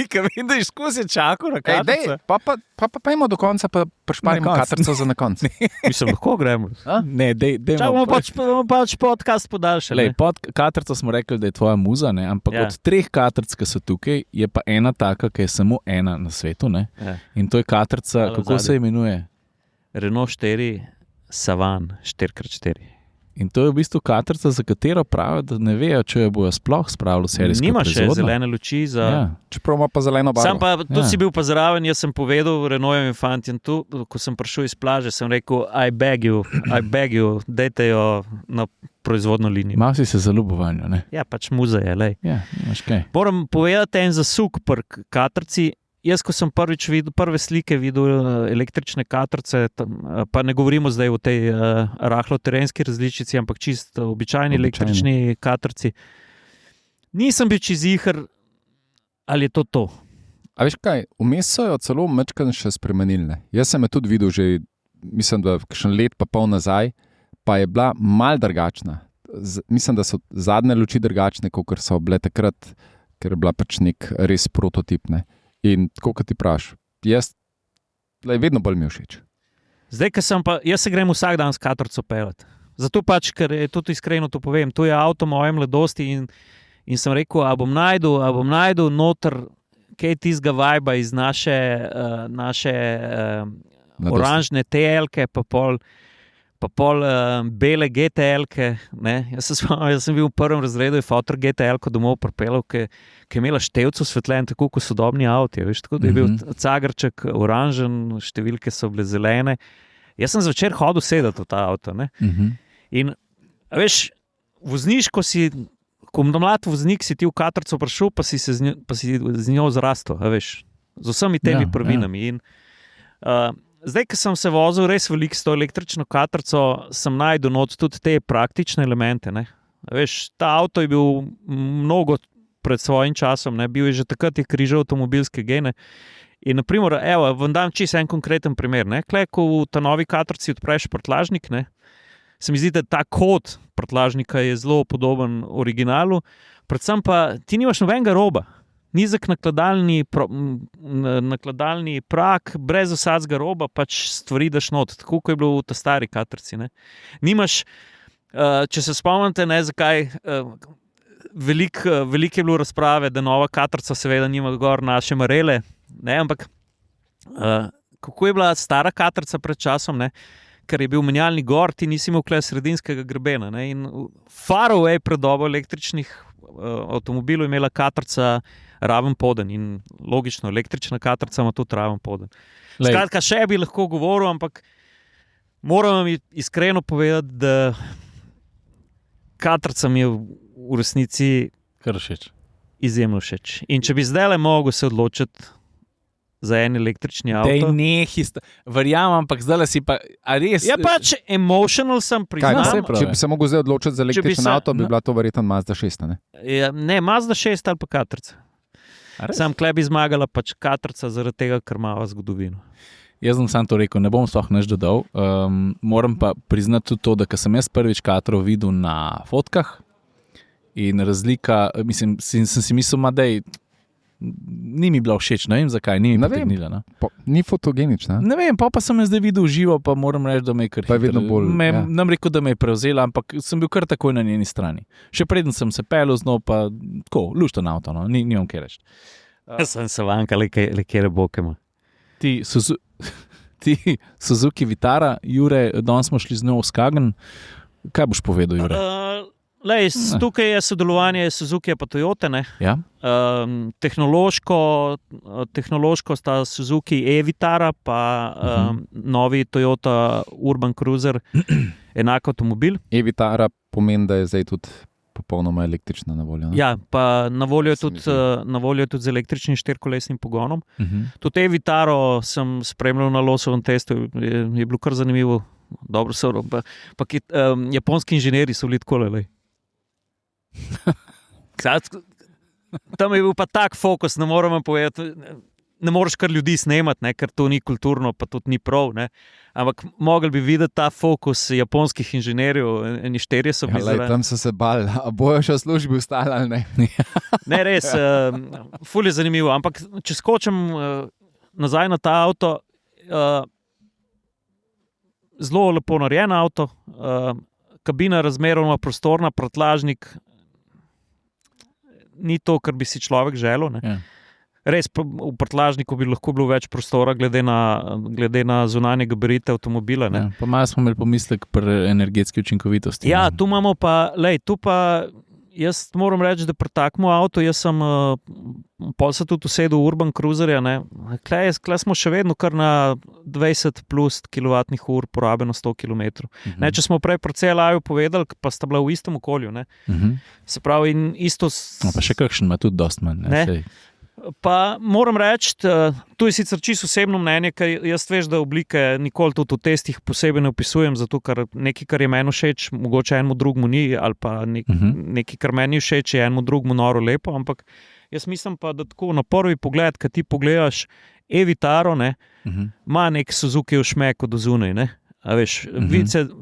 S2: ka vem, da je skozi čakal na katrce.
S3: Pa imamo do konca, pa šparimo katrco za na konc.
S1: Mislim, lahko gremo.
S2: Ne,
S1: bomo pač podcast podaljšali.
S2: Katrco smo rekli, da je tvoja muza, ne? Ampak od 3 katrc, ki so tukaj, je pa ena taka, ki je samo ena na svetu. Ne?
S1: Ja.
S2: In to je katrca, kako se imenuje?
S1: Renault 4 Savan 4x4.
S2: In to je v bistvu katrca, za katero pravijo, da ne vejo, če jo bojo sploh spravili v serijsko
S1: proizvodnjo.
S2: Nima
S1: še zelene luči za...
S2: Ja.
S3: Čeprav ima pa zeleno barvo.
S1: Sam pa, tu si bil pa zraven, jaz sem povedal Renaultovim fantjem tu, ko sem prišel iz plaže, sem rekel, I beg you, dajte jo na proizvodno linijo.
S2: Mal si se zaljubil vanjo, ne?
S1: Ja, pač muza je, lej.
S2: Ja, imaš kaj.
S1: Moram povedati en zasuk pri katrci. Jaz, ko sem prvič videl, prve slike videl električne katrce, pa ne govorimo zdaj o tej rahlo-terenski različici, ampak čisto običajni električni katrci, nisem bil čiziher, ali je to.
S3: A veš kaj, vmes so jo celo mečkan še spremenili. Jaz sem jo tudi videl že, mislim, da kakšen let pa pol nazaj, pa je bila mal drugačna. Mislim, da so zadnje luči drugačne, kot so bile takrat, ker je bila pač nek res prototip, ne. In tako, kot ti praviš, jaz vedno bolj mi všeč.
S1: Zdaj, jaz se grem vsak dan s katrco pelati. Zato pač, ker je tudi iskreno to povem, to je avto moje mladosti in sem rekel, a bom najdel noter kaj tistega vajba iz naše oranžne TL-ke, pa pol bele GTL-ke. Jaz sem bil v prvem razredu, je fotor GTL-ko domov pripeljal, ki je imela števco svetljen, tako kot sodobni avti. Tako da je bil cagrček oranžen, številke so bile zelene. Jaz sem zvečer hodil sedeti v ta avto. In veš, vozniško si, ko mlad voznik si ti v katrco prišel, pa si z njo zrastel, veš, z vsemi temi prvinami. In zdaj, ko sem se vozil res veliko s to električno katrco, sem najdel not tudi te praktične elemente. Ne? Veš, ta avto je bil mnogo pred svojim časom, ne, bil je že takrat križal avtomobilske gene. In, naprimer, vam dam čisto en konkreten primer. Klej, ko v ta novi katrci odpreš prtljažnik, se mi zdi, da ta kod prtljažnika je zelo podoben originalu, predvsem pa ti nimaš nobenega roba. Nizek nakladalni prak, brez vsakega roba, pač stvari daš not, tako kot je bilo v ta stari katrci. Nimaš, če se spomnite, zakaj veliko je bilo razprave, da nova katrca seveda nima gor naše marele, ampak kako je bila stara katrca pred časom, ker je bil menjalnik gor, ti nisi imel sredinskega grebena. In far away pred dobo električnih avtomobilov imela katrca raven poden in logično, električna katrca ima tudi raven poden. Skratka, še bi lahko govoril, ampak moram vam iskreno povedati, da katrca mi je v resnici izjemno všeč. In če bi zdaj le mogel se odločiti za en električni avto.
S2: Verjamem, ampak zdaj si pa res...
S1: Ja, pač emotional sem priznam.
S3: Če bi se mogel zdaj odločiti za električni avto, bi bila to verjetno Mazda 6, ne?
S1: Ne, Mazda 6 ali pa katrca. Sam klej bi zmagala pač katrca zaradi tega, ker ima zgodovino.
S2: Jaz sem sam to rekel, ne bom sploh nič dodal. Moram pa priznati tudi to, da ko sem jaz prvič katro videl na fotkah in razlika, sem si mislil, da ni mi bila všeč, ne vem zakaj, ni mi potegnila.
S3: Ni fotogenična.
S2: Ne vem, pa sem zdaj videl živo, pa moram reči, da me je kar hitro.
S3: Pa je vedno bolj.
S2: Nam rekel, da me je prevzela, ampak sem bil kar takoj na njeni strani. Še preden sem se pelil z njo, pa tako, lušten avto, ni on kaj reči.
S1: Sem se vanka, le kjere bokema.
S2: Ti Suzuki Vitara, Jure, danes smo šli z njo v Skagen. Kaj boš povedal, Jure?
S1: Tukaj je sodelovanje Suzuki pa Toyota.
S2: Ja?
S1: Tehnološko sta Suzuki e-Vitara pa novi Toyota Urban Cruiser enak avtomobil.
S3: E-Vitara pomeni, da je zdaj tudi popolnoma električna na voljo.
S1: Ja, pa na voljo je tudi z električnim 4-kolesnim pogonom. Tudi e-Vitaro sem spremljal na losovem testu, je bilo kar zanimivo. Dobro so, japonski inženirji so bili tako lej. Tam je bil pa tak fokus, ne morem povedati, ne moreš kar ljudi snemati, ker to ni kulturno, pa tudi ni prav. Ampak mogli bi videti ta fokus japonskih inženirjev, eni štirje so bili.
S3: Tam so se bali, a bojo še v službi ostali ali ne?
S1: Ne, res, ful je zanimivo. Ampak če skočim nazaj na ta avto, zelo lepo narejen avto, kabina razmeroma prostorna, prtljažnik ni to, kar bi si človek želel. Ja. Res, v prtljažniku bi lahko bilo več prostora glede na zunanje gabarite avtomobila.
S2: Ja, pa malo smo imeli pomislek pri energetski učinkovitosti.
S1: Ja, tu imamo pa, jaz moram reči, da pri takmu avtu, jaz sem pol se tudi usedel v Urban Cruiserja, klej smo še vedno kar na 20 plus kWh porabe na 100 km. Če smo prej pri CLA-ju povedali, pa sta bila v istem okolju. Se pravi, in isto...
S2: Pa še kakšen ima tudi dost manj.
S1: Pa moram reči, tu je sicer čisto osebno mnenje, ker jaz veš, da oblike nikoli tudi v testih posebej ne opisujem, zato ker nekaj, kar je meni všeč, mogoče enemu drugmu ni, ali pa nekaj, kar meni všeč, je enemu drugmu noro lepo, ampak jaz mislim pa, da tako na prvi pogled, kad ti pogledaš e-Vitaro, ima nek Suzuki všmek od zunaj, a veš,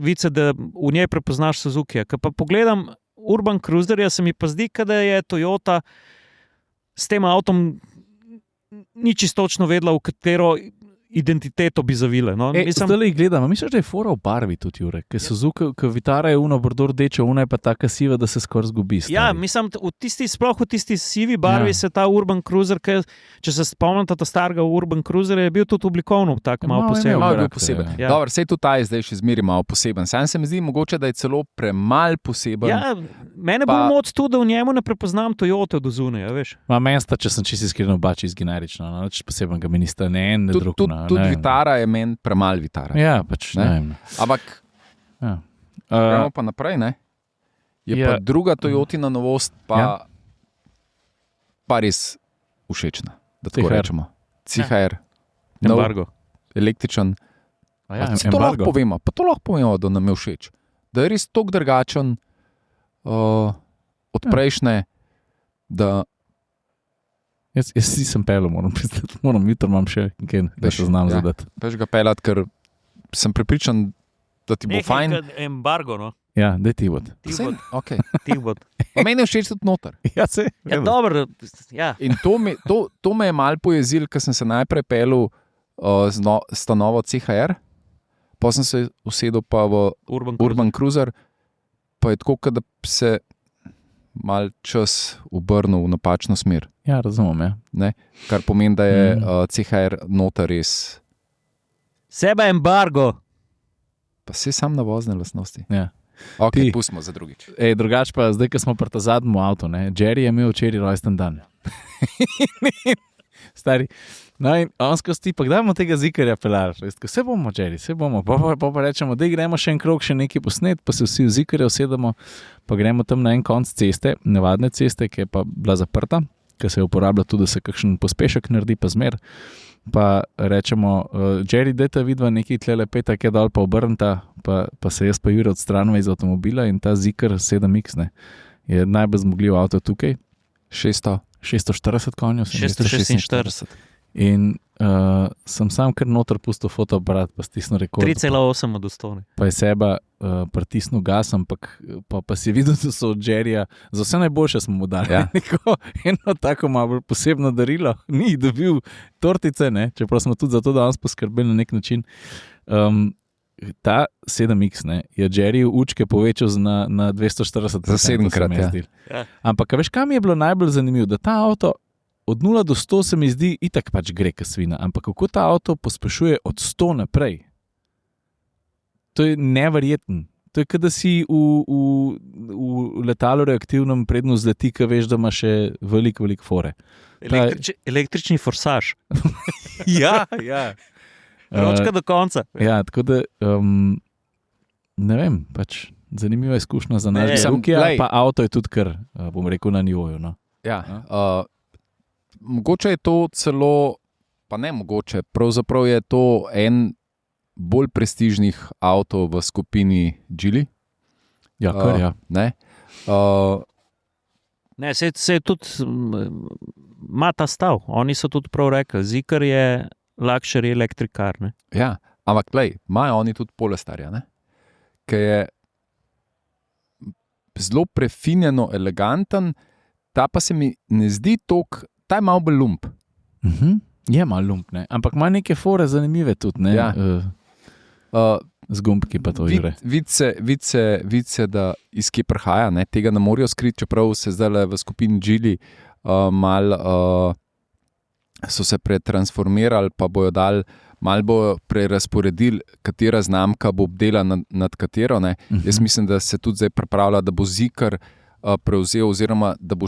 S1: vice, da v njej prepoznaš Suzukija. Kad pa pogledam Urban Cruiserja, se mi pa zdi, da je Toyota s tem avtom ni čisto točno vedela, v katero identiteto bi zavile.
S2: Zdaj le gledam, misliš, da je fora v barvi tudi, Jure? Ker Suzuki, Vitara je bordo rdeča, ona je pa taka siva, da se skoraj zgubi.
S1: Ja, mislim, sploh v tisti sivi barvi se ta Urban Cruiser, če se spomnite ta starega Urban Cruiser, je bil tudi oblikovno tak malo poseben.
S3: Malo bil poseben. Ja. Dobro, sej tudi ta je zdaj še zmeri malo poseben. Sam se mi zdi mogoče, da je celo premal poseben.
S1: Ja, mene bolj moc tudi, da v njemu ne prepoznam Toyota do zunaj, veš.
S2: Meni sta, če sem čisto iskreno, bači generično, nič posebenega mi nista ne en, ne drug.
S3: Tudi Vitara je meni premal Vitara.
S2: Ja, pač ne vem.
S3: Ampak gremo pa naprej, ne? Je pa druga Toyotina novost pa res všečna, da tako rečemo. CHR.
S1: Embargo.
S3: Električen. To lahko povemo, da nam je všeč. Da je res toliko drugačen od prejšnje. da
S2: Jaz nisem pelil, moram jutro imam še nekaj, da se znam zadati.
S3: Veš ga peljati, ker sem prepričan, da ti bo fajn.
S1: Embargo, no.
S2: Ja, daj ti vod.
S3: Okay.
S1: Tibot.
S3: Meni je všeč tudi noter.
S2: Ja, se.
S1: Ja, dobro. Ja.
S3: In to me je malo pojezil, ker sem se najprej pelil s to novo CHR, pa sem se usedel pa v Urban Cruiser, pa je tako, da se mal čas obrnil v napačno smer.
S2: Ja, razumem, ja.
S3: Ne? Kar pomeni, da je CHR noter res.
S1: Seba embargo.
S3: Pa si sam na vozne lastnosti.
S2: Ja.
S3: Ok, pustimo za drugič.
S2: Drugač pa, zdaj, ko smo pri ta zadnjem avtu, Jerry je imel včeraj rojsten dan. Stari. No in on skozi ti, pa kdaj bomo tega zikarja peljali? Vse bomo, Jerry, vse bomo. Pa rečemo, da gremo še en krog, še nekaj posnet, pa se vsi v zikarja usedemo, pa gremo tam na en konc ceste, navadne ceste, ki je pa bila zaprta, ki se je uporabljala tudi, da se kakšen pospešek naredi, pa zmer. Pa rečemo, Jerry, dajte vidva nekaj tlele peta, ki je dol, pa obrnta, pa se jaz pa Jure odstranva iz avtomobila in ta Zikar 7X je najbolj zmogljiv avto tukaj. 640 konjev.
S1: 646.
S2: In sem sam kar noter pustil fotoaparat, pa stisnil rekord.
S1: 3,8 od 100.
S2: Pa je seba pritisnil gas, ampak pa si videl, da so od Jerryja, za vse najboljše smo mu dali. Ja. Eno tako malo posebno darilo, ni dobil tortice, ne? Čeprav smo tudi za to danes poskrbeli na nek način. Ta 7X je Jerryju učke povečal na 240.
S3: Za 7-krat,
S2: ja. Ampak veš, kam je bilo najbolj zanimivo, da ta avto od 0 do 100 se mi zdi itak pač gre kasvina, ampak kako ta avto pospešuje od 100 naprej. To je neverjetno. To je, kada si v letalu reaktivnem predno zleti, ka veš, da ima še velik fore.
S1: Električni forsaž.
S2: Ja.
S1: Ročka do konca.
S2: Ja, tako da, ne vem, pač zanimiva izkušnja za nas. Pa avto je tudi kar, bom rekel, na nivoju. No.
S3: Ja, mogoče je to celo, pa ne mogoče, pravzaprav je to en bolj prestižnih avtov v skupini Geely.
S2: Ja, kar ja.
S3: Ne,
S1: se tudi ima ta stav. Oni so tudi prav rekli, Zikar je luxury electric car. Ne?
S3: Ja, ampak imajo oni tudi Polestarja, ki je zelo prefinjeno, eleganten, ta pa se mi ne zdi toliko, ta je malo bolj lump.
S2: Je malo lump, ne? Ampak ima neke fore zanimive tudi, ne?
S3: Ja.
S2: Z gumbki pa to igre.
S3: Vid se, da iz kje prihaja, ne? Tega ne morajo skriti, čeprav se zdaj v skupini Geely so se pretransformirali, pa bojo dali, malo bojo prerasporedili, katera znamka bo obdela nad katero. Ne? Jaz mislim, da se tudi zdaj pripravlja, da bo Zikar prevzel, oziroma da bo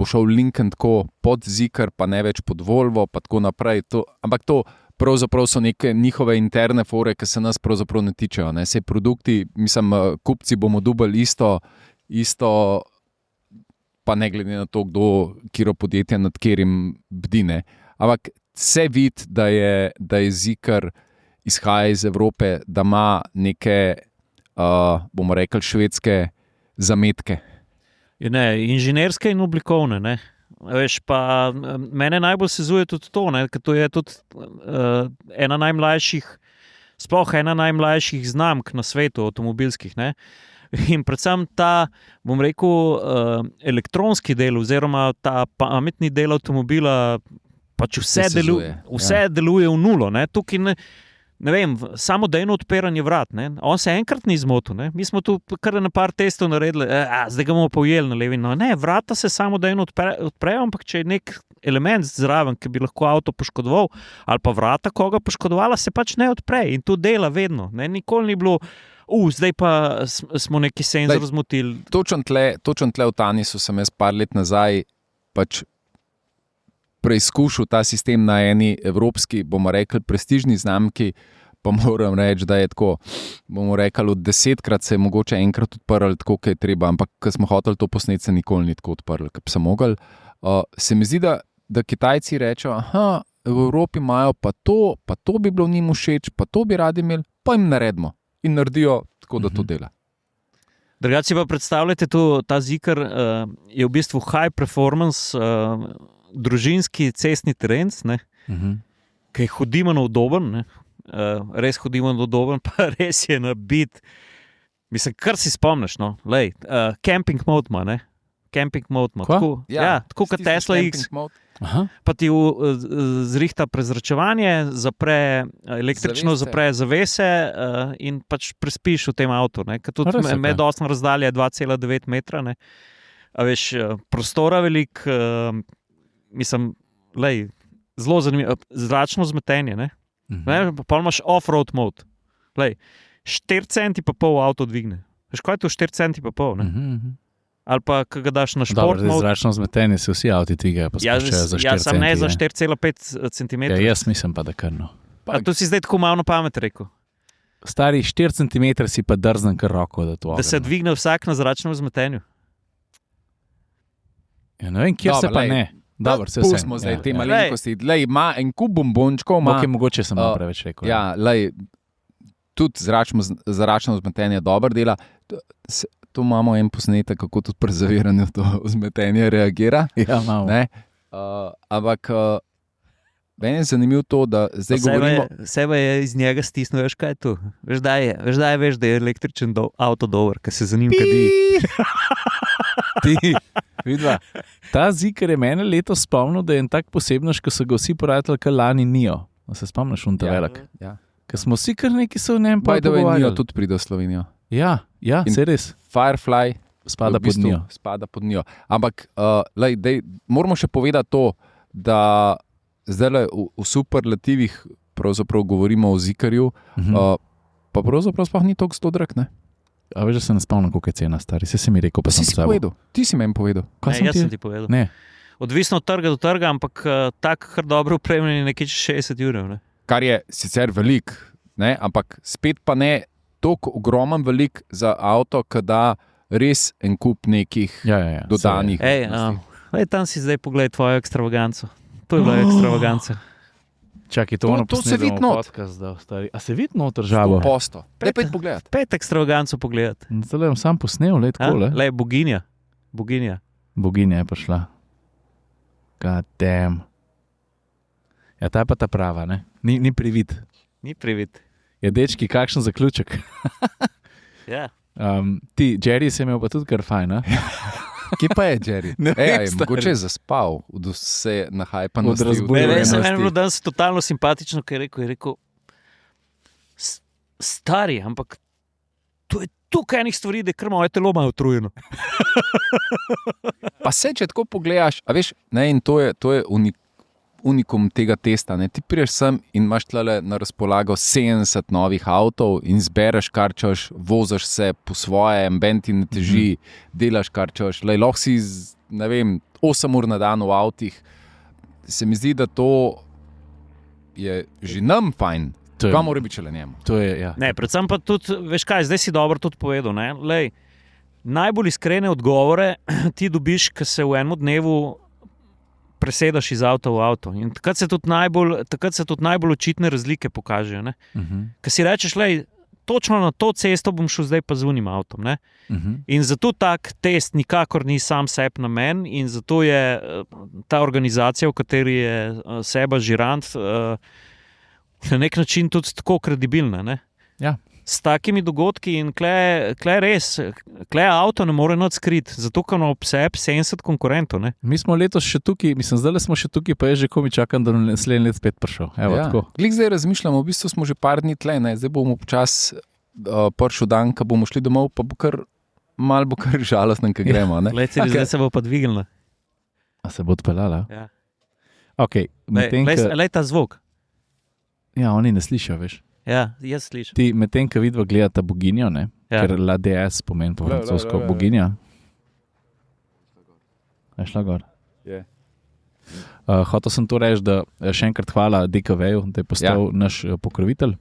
S3: šel Lincoln tako pod Zikar, pa ne več pod Volvo, pa tako naprej. Ampak to pravzaprav so neke njihove interne fore, ki se nas pravzaprav ne tičejo. Ne? Sej produkti, mislim, kupci bomo dobili isto, pa ne glede na to, katero podjetje nad katerim bdi. Ne? Ampak se vidi, da je Zikar izhaja iz Evrope, da ima neke, bomo rekli, švedske zametke.
S1: Ne, inženirske in oblikovne. Ne. Veš, pa mene najbolj sezuje tudi to, ker to je tudi ena najmlajših, sploh ena najmlajših znamk na svetu avtomobilskih. Ne. In predvsem ta, bom rekel, elektronski del oziroma ta pametni del avtomobila, pač vse deluje v nulo. Ne. Tukaj ne vem, samo dejno odpiranje vrat. Ne. On se enkrat ni zmotil. Ne. Mi smo tu kar na par testov naredili, zdaj ga bomo pa ujeli na levi. No, ne, vrata se samo dejno odprejo, ampak če je nek element zraven, ki bi lahko avto poškodoval, ali pa vrata koga poškodovala, se pač ne odpre in to dela vedno. Ne. Nikoli ni bilo, zdaj pa smo neki senzor zmotili.
S3: Točno tle v Tanisu sem jaz par let nazaj pač preizkušal ta sistem na eni evropski, bomo rekli, prestižni znamki, pa moram reči, da je tako, bomo rekli, od 10-krat se je mogoče enkrat odprl tako, kaj je treba, ampak ko smo hoteli to posneti, se nikoli ni tako odprl, kaj bi se mogli. Se mi zdi, da Kitajci rečejo, v Evropi imajo pa to bi bilo njim všeč, pa to bi radi imeli, pa jim naredimo. In naredijo tako, da to dela.
S1: Drugače si pa predstavljate, ta Zikr je v bistvu high performance družinski cestni teren, ki je hodimo na udoben, res hodimo na udoben, pa res je nabit. Mislim, kar si spomniš, no, camping mode ima, ne? Camping mode ima. Tako kot Tesla X. Pa ti zrihta prezračevanje, zapre električno, zapre zavese in pač prespiš v tem avtu. Tudi medosna razdalja je 2,9 metra. Ne? A veš, prostora velik, mislim, zelo zanimivo, zračno zmetenje. Ne? Pa imaš off-road mode. 4 centi pa pol avto dvigne. Veš, kaj je to 4 centi pa pol? Ali pa, ko ga daš na šport.
S2: Zračno zmetenje se vsi avti dvigajo, pa spuščajo za 4 centi. Ja, sam ne za 4,5 cm. Ja, jaz mislim pa, da krno.
S1: A to si zdaj tako malo na pamet rekel?
S2: Stari 4 cm si pa drznem kar roko, da to.
S1: Da se dvigne vsak na zračnem zmetenju.
S2: Ja, ne vem, kjer se pa ne. Dobro, se vse.
S3: Pustimo zdaj te malenkosti. Ima en kup bombončkov.
S2: Ok, mogoče sem preveč rekel.
S3: Ja, tudi zračno zmetenje dobro dela. Tu imamo en posnetek, kako tudi pri zaviranju to zmetenje reagira.
S2: Ja, malo.
S3: Ampak meni je zanimivo to, da zdaj govorimo...
S1: Sebe je iz njega stisnil, veš kaj je tu? Veš, da je električen avto dober, ker se za njim kadi.
S2: Ti, vidva, ta Zikr je mene letos spomnil, da je en tak posebnoš, ko so ga vsi poradili, kar lani Nio. Se spomniš, on ta velik?
S3: Ja.
S2: Ker smo vsi kar neki so v njem pa
S3: pogovarjali. By the way, Nio tudi pride v Slovenijo.
S2: Ja, se res.
S3: Firefly
S2: spada
S3: pod Nio. Ampak moramo še povedati to, da zdaj v superlativih pravzaprav govorimo o Zikrju, pa pravzaprav sploh ni toliko 100 drag, ne?
S2: A veš, da se ne spomnim, koliko je cena, stari. Se mi rekel, pa sem
S3: si povedal. Ti si meni povedal.
S1: Jaz sem ti povedal.
S2: Ne.
S1: Odvisno od trga do trga, ampak tak kar dobro opremljen je nekaj 60 €. Ne?
S3: Kar je sicer velik, ne? Ampak spet pa ne toliko ogromen velik za avto, da res en kup nekih dodanih.
S1: Tam si zdaj pogledaj tvojo ekstravaganco. To je bila ekstravaganca.
S2: Čakaj, to
S3: se vidi not.
S2: A se vidi not državo?
S3: Posto. Daj pa pogledati.
S1: Pet ekstravaganco pogledati.
S2: Zdaj bom sam posnel, tako.
S1: Boginja.
S2: Boginja je prišla. God damn. Ja, ta je pa ta prava, ne? Ni privid.
S1: Ni privid.
S2: Je dečki, kakšen zaključek.
S1: Ja.
S2: Ti, Jerry se je imel pa tudi kar fajn, ne?
S3: Kje pa je Jerry? Mogoče je zaspal, od vse nahajpanosti.
S1: Meni je bilo danes totalno simpatično, ker je rekel stari, ampak to je tukaj enih stvari, da je kar moje telo malo utrujeno.
S3: Pa se, če tako pogledaš, a veš, ne, in to je unikum tega testa. Ne? Ti priješ sem in imaš tlele na razpolago 70 novih avtov in zbereš, kar češ, vozaš se po svoje, ben ti ne teži, delaš, kar češ. Lahko si, ne vem, 8 ur na dan v avtih. Se mi zdi, da to je že nam fajn. Kaj mora biti šele njemu?
S1: Ne, predvsem pa tudi, veš kaj, zdaj si dobro tudi povedal. Najbolj iskrene odgovore ti dobiš, ko se v enem dnevu presedaš iz avta v avto. In takrat se tudi najbolj očitne razlike pokažejo. Ker si rečeš, točno na to cesto bom šel zdaj pa z unim avtom. Ne? In zato tak test nikakor ni sam sebi namen in zato je ta organizacija, v kateri je Seba Žirant, na nek način tudi tako kredibilna. Ne?
S2: Ja.
S1: S takimi dogodki in kle avto ne more nič skriti, zato ker ima ob sebi 70 konkurentov. Ne?
S2: Mi smo letos še tukaj, zdaj smo še tukaj, pa je že komi čakam, da naslednji let spet prišel.
S3: Glik zdaj razmišljamo, v bistvu smo že par dni tle, ne? Zdaj bomo počas prišel dan, ko bomo šli domov, pa bo kar žalostno, ko gremo.
S1: Zdaj se bo pa dvignila.
S2: A se bo odpeljala?
S1: Ja.
S2: Okay,
S1: ta zvok.
S2: Ja, oni ne slišijo, veš.
S1: Ja, jaz slišim.
S2: Ti medtem, ko vidva gledata boginjo, ne?
S1: Ja.
S2: Ker La DS pomeni po francosko boginja. Je šla gor?
S3: Je.
S2: Hotel sem to reči, da še enkrat hvala DKV-ju, da je postal naš pokrovitelj.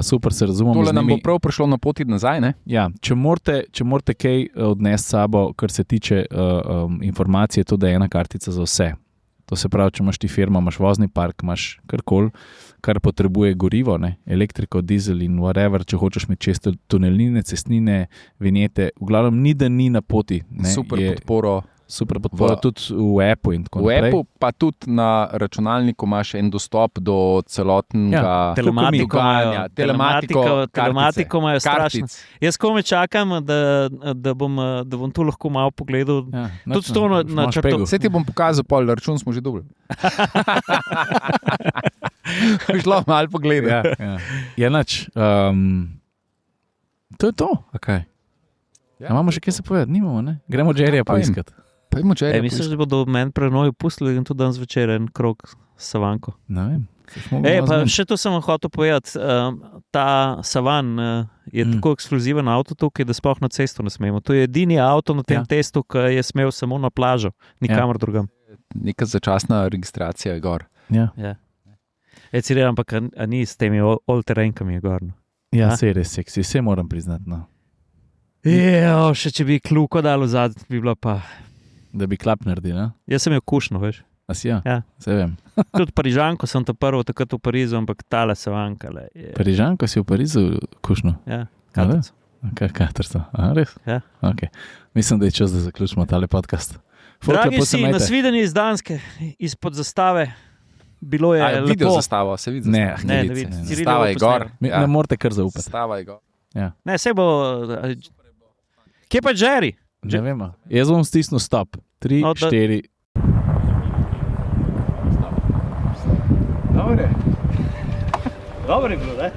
S2: Super se razumemo
S3: z njimi.
S2: Tole
S3: nam bo prav prišlo na poti nazaj, ne?
S2: Ja, če morate kaj odnesti s sabo, kar se tiče informacije, to da je ena kartica za vse. To se pravi, če imaš ti firma, imaš vozni park, imaš karkoli, kar potrebuje gorivo, ne? Elektriko, dizel in whatever, če hočeš imeti čez tunelnine, cestnine, vinjete, v glavnem ni da ni na poti. Ne? Super podporo tudi v appu in tako naprej.
S3: V appu pa tudi na računalniku imaš en dostop do celotnega
S1: telematiko imajo strašno. Jaz kome čakam, da bom tu lahko malo pogledal.
S2: Ja,
S1: tudi to na črtu.
S3: Vse ti bom pokazal, pol račun smo že dobili. Šlo malo pogledati.
S2: Ja, nač. To je to. Okay. Ja, imamo še kaj se povedati? Nimamo, ne? Gremo Jerryja poiskati.
S1: Misliš, da bodo meni prenovi pustili in tudi danes večer en krog s Savanko?
S2: Ne vem.
S1: Še to sem hotel povedati. Ta Savan je tako ekskluziven avto tukaj, da sploh na cesto ne smemo. To je edini avto na tem testu, ki je smel samo na plažo, nikamor drugam.
S3: Neka začasna registracija je gor.
S2: Ja.
S1: Ampak ni s temi all-terrenkami je gor.
S2: Ja, se je res seksi, vse moram priznati. No.
S1: Še če bi kluko dal v zad, bi bilo pa...
S2: Da bi klap naredil, ne?
S1: Jaz sem jo kušnil, veš.
S2: A si ja? Se vem.
S1: Tudi Parižanko sem to prvo takrat v Parizu, ampak tale Savanka.
S2: Parižanko si v Parizu kušnil?
S1: Ja, katrco.
S2: Katrco, res?
S1: Ja.
S2: Okay. Mislim, da je čas, da zaključimo tale podcast.
S1: Dragi si, nasvidenje iz Danske, izpod zastave. Bilo je lepo.
S3: Video zastavo, se vidi zastavo.
S1: Ne vidi.
S3: Zastava je gor.
S2: Ne morate kar zaupati.
S3: Zastava je gor.
S2: Ja.
S1: Ne, se bo... Kje pa Jerry?
S2: Ne vem. Jaz bom stisnil stop. 3, 4.
S1: Dobro je bilo, ne?